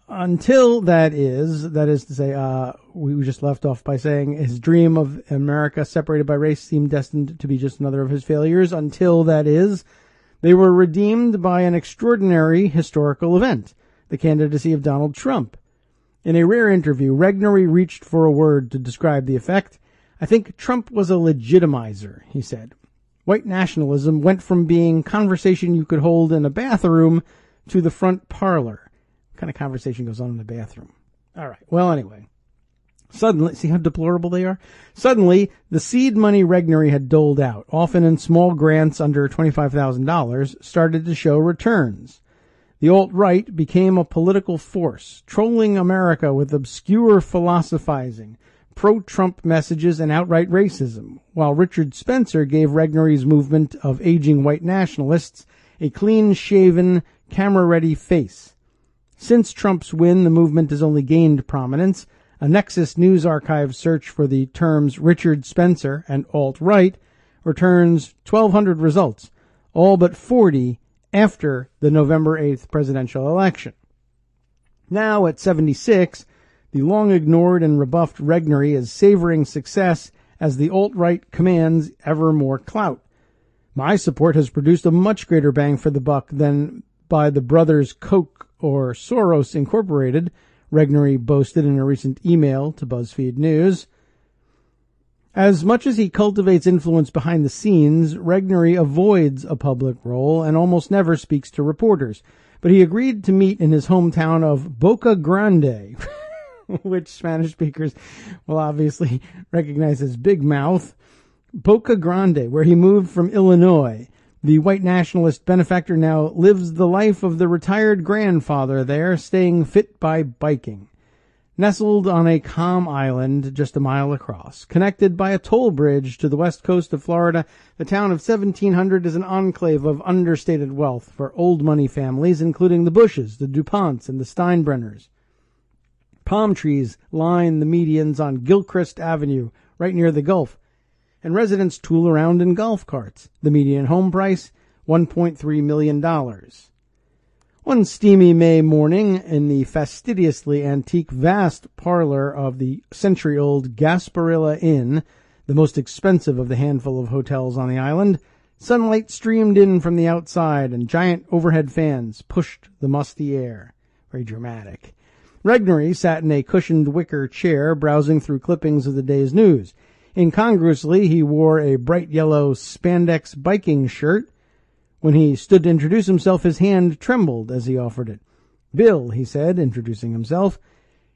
Until that is to say, we just left off by saying his dream of America separated by race seemed destined to be just another of his failures. Until that is, they were redeemed by an extraordinary historical event, the candidacy of Donald Trump. In a rare interview, Regnery reached for a word to describe the effect. "I think Trump was a legitimizer," he said. "White nationalism went from being conversation you could hold in a bathroom to the front parlor." What kind of conversation goes on in the bathroom? All right. Well, anyway. Suddenly, see how deplorable they are? Suddenly, the seed money Regnery had doled out, often in small grants under $25,000, started to show returns. The alt-right became a political force, trolling America with obscure philosophizing, pro-Trump messages, and outright racism, while Richard Spencer gave Regnery's movement of aging white nationalists a clean-shaven, camera-ready face. Since Trump's win, the movement has only gained prominence. A Nexus News Archive search for the terms Richard Spencer and alt-right returns 1,200 results, all but 40 after the November 8th presidential election. Now, at 76, the long-ignored and rebuffed Regnery is savoring success as the alt-right commands ever more clout. "My support has produced a much greater bang for the buck than by the brothers Koch or Soros Incorporated," Regnery boasted in a recent email to BuzzFeed News. As much as he cultivates influence behind the scenes, Regnery avoids a public role and almost never speaks to reporters. But he agreed to meet in his hometown of Boca Grande, which Spanish speakers will obviously recognize as Big Mouth. Boca Grande, where he moved from Illinois. The white nationalist benefactor now lives the life of the retired grandfather there, staying fit by biking. Nestled on a calm island just a mile across, connected by a toll bridge to the west coast of Florida, the town of 1700 is an enclave of understated wealth for old money families, including the Bushes, the DuPonts, and the Steinbrenners. Palm trees line the medians on Gilchrist Avenue, right near the Gulf, and residents tool around in golf carts. The median home price, $1.3 million. One steamy May morning, in the fastidiously antique vast parlor of the century-old Gasparilla Inn, the most expensive of the handful of hotels on the island, sunlight streamed in from the outside and giant overhead fans pushed the musty air. Very dramatic. Regnery sat in a cushioned wicker chair, browsing through clippings of the day's news. Incongruously, he wore a bright yellow spandex biking shirt. When he stood to introduce himself, his hand trembled as he offered it. "Bill," he said, introducing himself.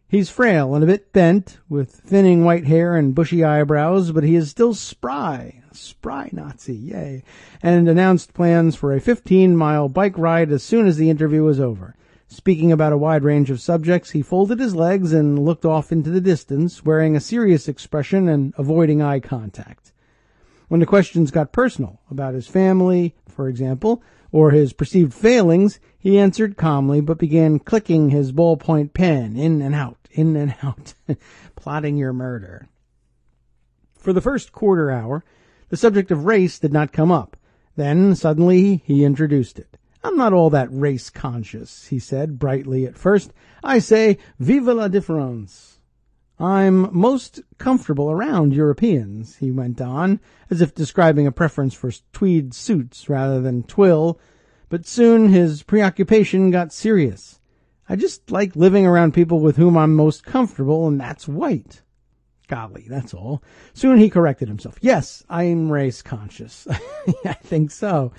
He's frail and a bit bent, with thinning white hair and bushy eyebrows, but he is still spry. Spry Nazi, yay. And announced plans for a 15-mile bike ride as soon as the interview was over. Speaking about a wide range of subjects, he folded his legs and looked off into the distance, wearing a serious expression and avoiding eye contact. When the questions got personal, about his family, for example, or his perceived failings, he answered calmly but began clicking his ballpoint pen in and out, plotting your murder. For the first quarter hour, the subject of race did not come up. Then, suddenly, he introduced it. I'm not all that race-conscious, he said brightly at first. I say, vive la différence. I'm most comfortable around Europeans, he went on, as if describing a preference for tweed suits rather than twill, but soon his preoccupation got serious. I just like living around people with whom I'm most comfortable, and that's white. Golly, that's all. Soon he corrected himself. Yes, I'm race-conscious. I think so.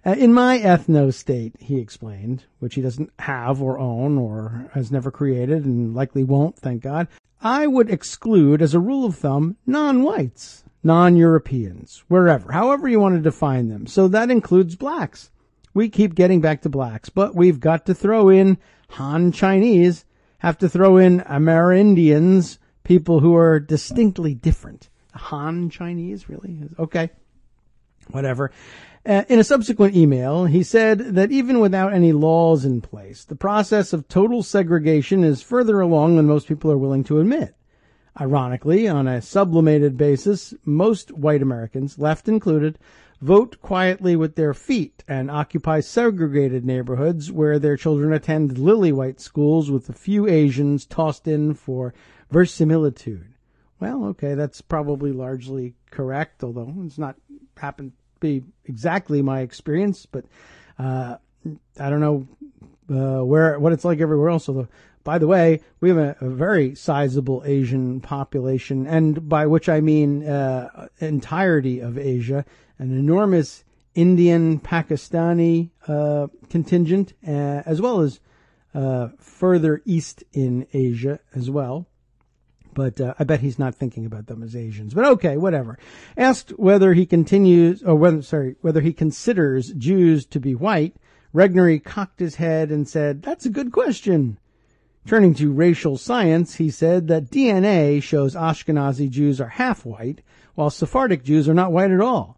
In my ethno-state, he explained, which he doesn't have or own or has never created and likely won't, thank God, I would exclude, as a rule of thumb, non-whites, non-Europeans, wherever, however you want to define them. So that includes blacks. We keep getting back to blacks, but we've got to throw in Han Chinese, have to throw in Amerindians, people who are distinctly different. Han Chinese, really? Okay. Whatever. In a subsequent email, he said that even without any laws in place, the process of total segregation is further along than most people are willing to admit. Ironically, on a sublimated basis, most white Americans, left included, vote quietly with their feet and occupy segregated neighborhoods where their children attend lily-white schools with a few Asians tossed in for verisimilitude. Well, okay, that's probably largely correct, although it's not happened to be exactly my experience, but I don't know what it's like everywhere else. Although, by the way, we have a very sizable Asian population, and by which I mean entirety of Asia, an enormous Indian, Pakistani contingent, as well as further east in Asia as well. But I bet he's not thinking about them as Asians. But okay, whatever. Asked whether he whether he considers Jews to be white, Regnery cocked his head and said, "That's a good question." Turning to racial science, he said that DNA shows Ashkenazi Jews are half white, while Sephardic Jews are not white at all.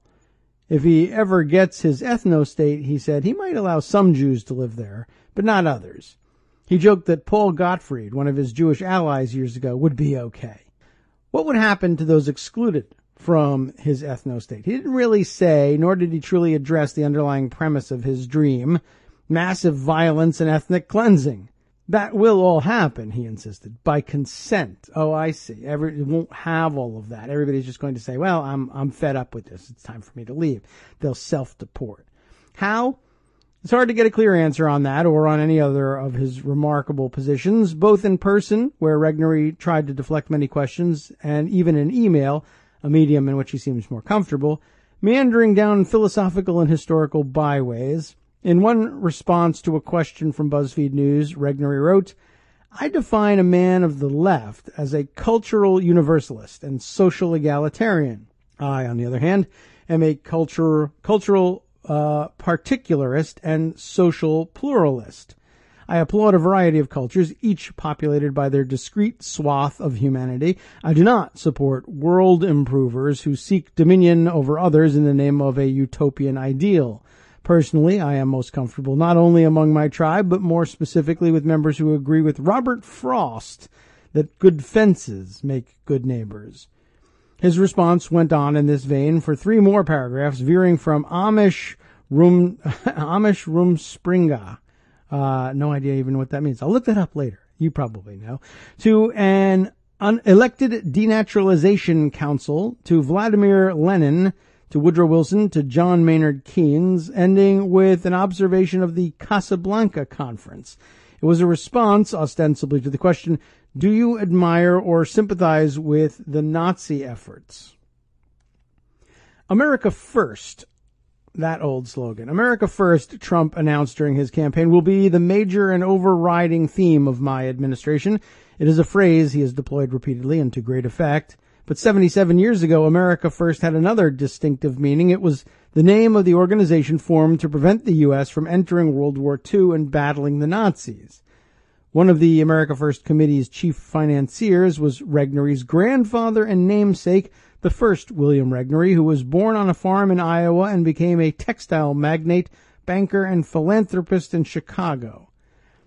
If he ever gets his ethno-state, he said, he might allow some Jews to live there, but not others. He joked that Paul Gottfried, one of his Jewish allies years ago, would be okay. What would happen to those excluded from his ethno-state? He didn't really say, nor did he truly address the underlying premise of his dream, massive violence and ethnic cleansing. That will all happen, he insisted, by consent. Oh, I see. It won't have all of that. Everybody's just going to say, well, I'm fed up with this. It's time for me to leave. They'll self-deport. How? It's hard to get a clear answer on that or on any other of his remarkable positions, both in person, where Regnery tried to deflect many questions, and even in email, a medium in which he seems more comfortable, meandering down philosophical and historical byways. In one response to a question from BuzzFeed News, Regnery wrote, I define a man of the left as a cultural universalist and social egalitarian. I, on the other hand, am a cultural particularist and social pluralist. I applaud a variety of cultures, each populated by their discrete swath of humanity. I do not support world improvers who seek dominion over others in the name of a utopian ideal. Personally, I am most comfortable not only among my tribe, but more specifically with members who agree with Robert Frost that good fences make good neighbors. His response went on in this vein for 3 more paragraphs, veering from Amish Rumspringa. No idea even what that means. I'll look that up later. You probably know. To an unelected denaturalization council, to Vladimir Lenin, to Woodrow Wilson, to John Maynard Keynes, ending with an observation of the Casablanca Conference. It was a response, ostensibly, to the question, do you admire or sympathize with the Nazi efforts? America First, that old slogan. America First, Trump announced during his campaign, will be the major and overriding theme of my administration. It is a phrase he has deployed repeatedly and to great effect. But 77 years ago, America First had another distinctive meaning. It was the name of the organization formed to prevent the U.S. from entering World War II and battling the Nazis. One of the America First Committee's chief financiers was Regnery's grandfather and namesake, the first William Regnery, who was born on a farm in Iowa and became a textile magnate, banker, and philanthropist in Chicago.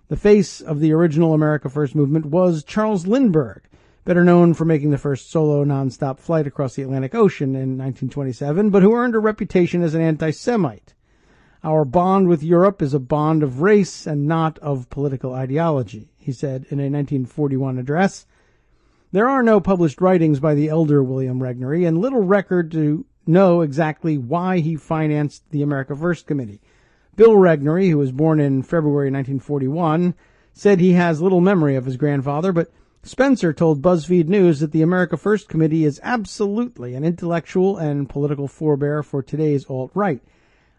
The face of the original America First movement was Charles Lindbergh, better known for making the first solo nonstop flight across the Atlantic Ocean in 1927, but who earned a reputation as an anti-Semite. Our bond with Europe is a bond of race and not of political ideology, he said in a 1941 address. There are no published writings by the elder William Regnery, and little record to know exactly why he financed the America First Committee. Bill Regnery, who was born in February 1941, said he has little memory of his grandfather, but Spencer told BuzzFeed News that the America First Committee is absolutely an intellectual and political forebear for today's alt-right.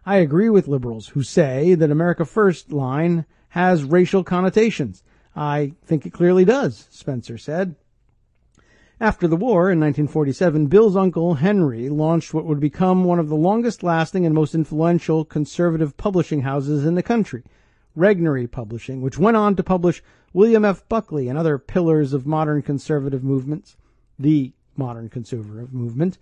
I agree with liberals who say that America First line has racial connotations. I think it clearly does, Spencer said. After the war, in 1947, Bill's uncle Henry launched what would become one of the longest-lasting and most influential conservative publishing houses in the country, Regnery Publishing, which went on to publish William F. Buckley and other pillars of modern conservative movements, the modern conservative movement.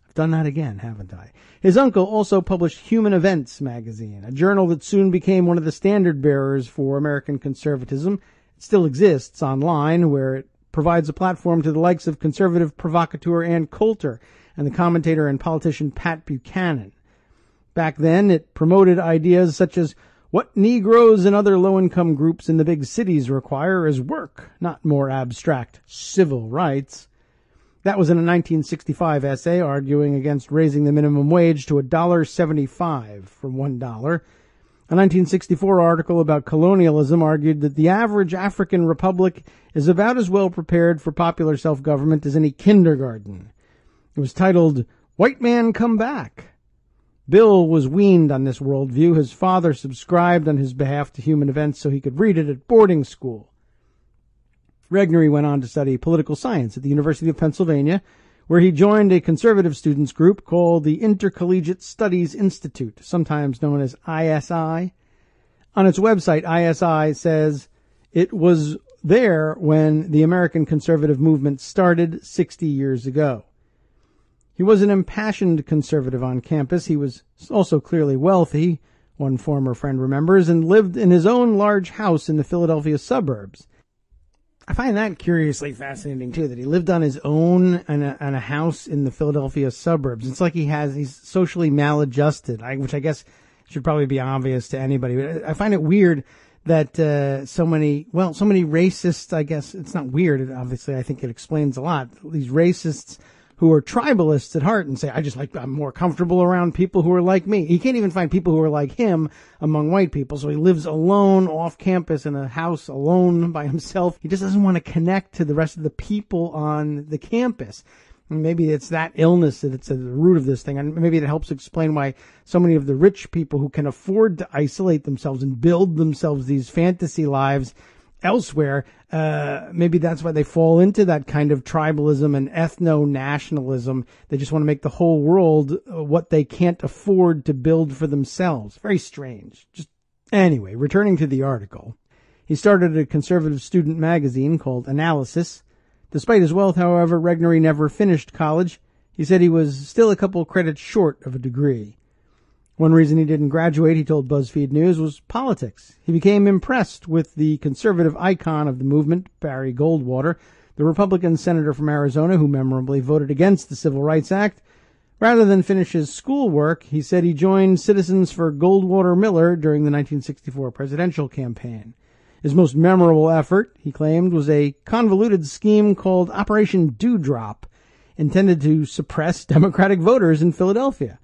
I've done that again, haven't I? His uncle also published Human Events magazine, a journal that soon became one of the standard bearers for American conservatism. It still exists online, where it provides a platform to the likes of conservative provocateur Ann Coulter and the commentator and politician Pat Buchanan. Back then, it promoted ideas such as what Negroes and other low-income groups in the big cities require is work, not more abstract civil rights. That was in a 1965 essay arguing against raising the minimum wage to $1.75 from $1. A 1964 article about colonialism argued that the average African republic is about as well prepared for popular self-government as any kindergarten. It was titled, White Man Come Back. Bill was weaned on this worldview. His father subscribed on his behalf to Human Events so he could read it at boarding school. Regnery went on to study political science at the University of Pennsylvania, where he joined a conservative students group called the Intercollegiate Studies Institute, sometimes known as ISI. On its website, ISI says it was there when the American conservative movement started 60 years ago. He was an impassioned conservative on campus. He was also clearly wealthy, one former friend remembers, and lived in his own large house in the Philadelphia suburbs. I find that curiously fascinating, too, that he lived on his own and a house in the Philadelphia suburbs. It's like he's socially maladjusted, which I guess should probably be obvious to anybody. But I find it weird that so many racists, I guess, it's not weird, obviously, I think it explains a lot. These racists who are tribalists at heart and say, I'm more comfortable around people who are like me. He can't even find people who are like him among white people, so he lives alone off campus in a house alone by himself. He just doesn't want to connect to the rest of the people on the campus. And maybe it's that illness that it's at the root of this thing, and maybe it helps explain why so many of the rich people who can afford to isolate themselves and build themselves these fantasy lives elsewhere, maybe that's why they fall into that kind of tribalism and ethno-nationalism. They just want to make the whole world what they can't afford to build for themselves. Very strange. Anyway, returning to the article. He started a conservative student magazine called Analysis. Despite his wealth, however, Regnery never finished college. He said he was still a couple credits short of a degree. One reason he didn't graduate, he told BuzzFeed News, was politics. He became impressed with the conservative icon of the movement, Barry Goldwater, the Republican senator from Arizona who memorably voted against the Civil Rights Act. Rather than finish his schoolwork, he said he joined Citizens for Goldwater Miller during the 1964 presidential campaign. His most memorable effort, he claimed, was a convoluted scheme called Operation Dewdrop, intended to suppress Democratic voters in Philadelphia.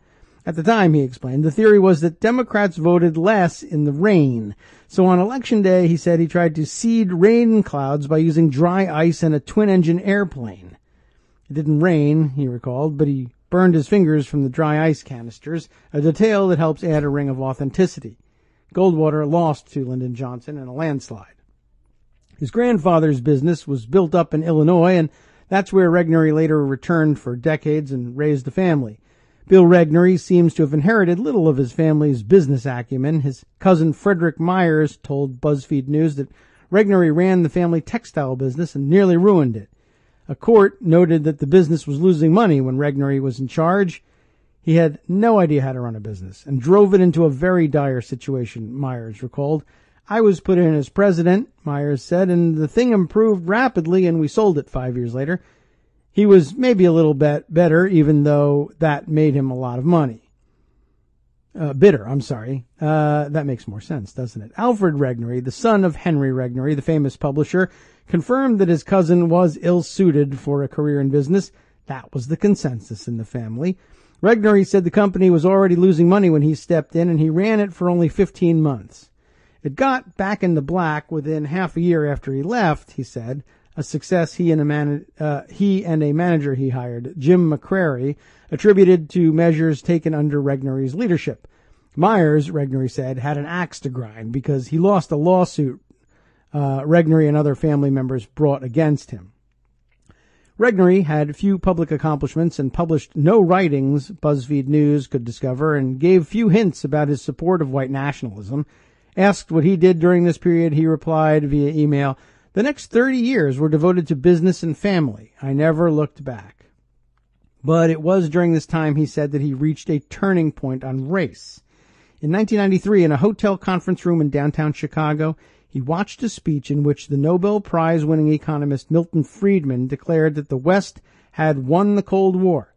At the time, he explained, the theory was that Democrats voted less in the rain. So on Election Day, he said he tried to seed rain clouds by using dry ice and a twin-engine airplane. It didn't rain, he recalled, but he burned his fingers from the dry ice canisters, a detail that helps add a ring of authenticity. Goldwater lost to Lyndon Johnson in a landslide. His grandfather's business was built up in Illinois, and that's where Regnery later returned for decades and raised a family. Bill Regnery seems to have inherited little of his family's business acumen. His cousin Frederick Myers told BuzzFeed News that Regnery ran the family textile business and nearly ruined it. A court noted that the business was losing money when Regnery was in charge. He had no idea how to run a business and drove it into a very dire situation, Myers recalled. I was put in as president, Myers said, and the thing improved rapidly and we sold it 5 years later. He was maybe a little bit better, even though that made him a lot of money. Bitter, I'm sorry. That makes more sense, doesn't it? Alfred Regnery, the son of Henry Regnery, the famous publisher, confirmed that his cousin was ill-suited for a career in business. That was the consensus in the family. Regnery said the company was already losing money when he stepped in, and he ran it for only 15 months. It got back in the black within half a year after he left, he said, a success he and a manager he hired, Jim McCrary, attributed to measures taken under Regnery's leadership. Myers, Regnery said, had an axe to grind because he lost a lawsuit Regnery and other family members brought against him. Regnery had few public accomplishments and published no writings BuzzFeed News could discover, and gave few hints about his support of white nationalism. Asked what he did during this period, he replied via email, "The next 30 years were devoted to business and family. I never looked back." But it was during this time, he said, that he reached a turning point on race. In 1993, in a hotel conference room in downtown Chicago, he watched a speech in which the Nobel Prize-winning economist Milton Friedman declared that the West had won the Cold War.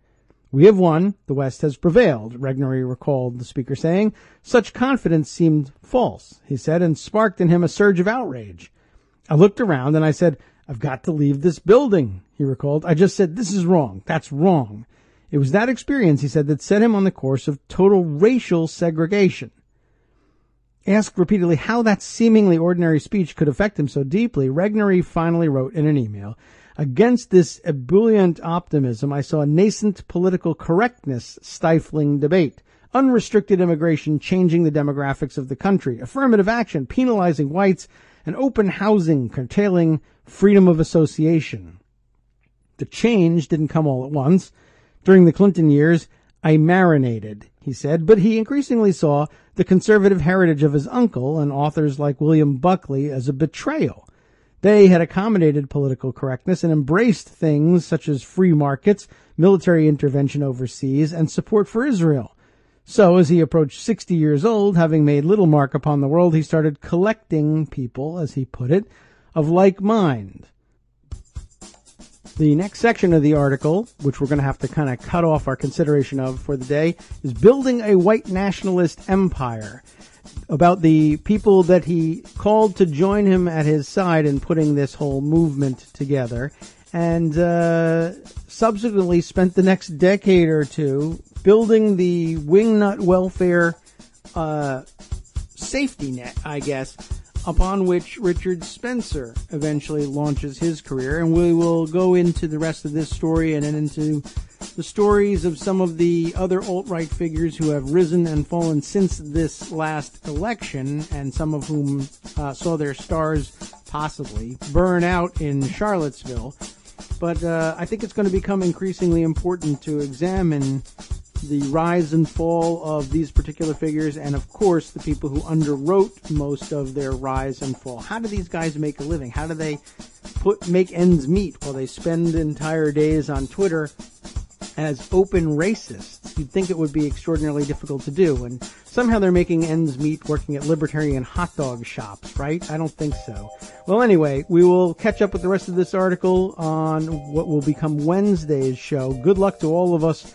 "We have won. The West has prevailed," Regnery recalled the speaker saying. Such confidence seemed false, he said, and sparked in him a surge of outrage. "I looked around and I said, I've got to leave this building," he recalled. "I just said, this is wrong. That's wrong." It was that experience, he said, that set him on the course of total racial segregation. Asked repeatedly how that seemingly ordinary speech could affect him so deeply, Regnery finally wrote in an email, "Against this ebullient optimism, I saw nascent political correctness stifling debate, unrestricted immigration changing the demographics of the country, affirmative action penalizing whites, and open housing curtailing freedom of association. The change didn't come all at once. During the Clinton years, I marinated," he said, but he increasingly saw the conservative heritage of his uncle and authors like William Buckley as a betrayal. They had accommodated political correctness and embraced things such as free markets, military intervention overseas, and support for Israel. So, as he approached 60 years old, having made little mark upon the world, he started collecting people, as he put it, of like mind. The next section of the article, which we're going to have to kind of cut off our consideration of for the day, is Building a White Nationalist Empire, about the people that he called to join him at his side in putting this whole movement together, and subsequently spent the next decade or two building the wingnut welfare safety net, I guess, upon which Richard Spencer eventually launches his career. And we will go into the rest of this story and then into the stories of some of the other alt-right figures who have risen and fallen since this last election, and some of whom saw their stars possibly burn out in Charlottesville. But I think it's going to become increasingly important to examine the rise and fall of these particular figures, and of course the people who underwrote most of their rise and fall. How do these guys make a living? How do they make ends meet while they spend entire days on Twitter as open racists? You'd think it would be extraordinarily difficult to do, and somehow they're making ends meet working at libertarian hot dog shops, right? I don't think so. Well, anyway, we will catch up with the rest of this article on what will become Wednesday's show. Good luck to all of us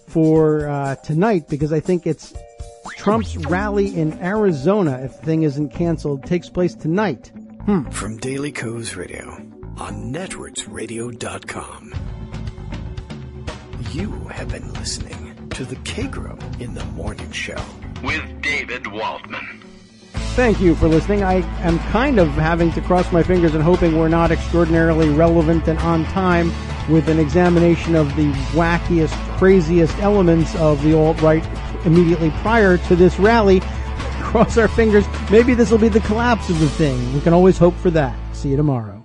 for tonight, because I think it's Trump's rally in Arizona, if the thing isn't canceled, takes place tonight. From Daily Kos Radio on netrootsradio.com. You have been listening to the Kagro in the Morning Show with David Waldman. Thank you for listening. I am kind of having to cross my fingers and hoping we're not extraordinarily relevant and on time with an examination of the wackiest, craziest elements of the alt-right immediately prior to this rally. Cross our fingers. Maybe this will be the collapse of the thing. We can always hope for that. See you tomorrow.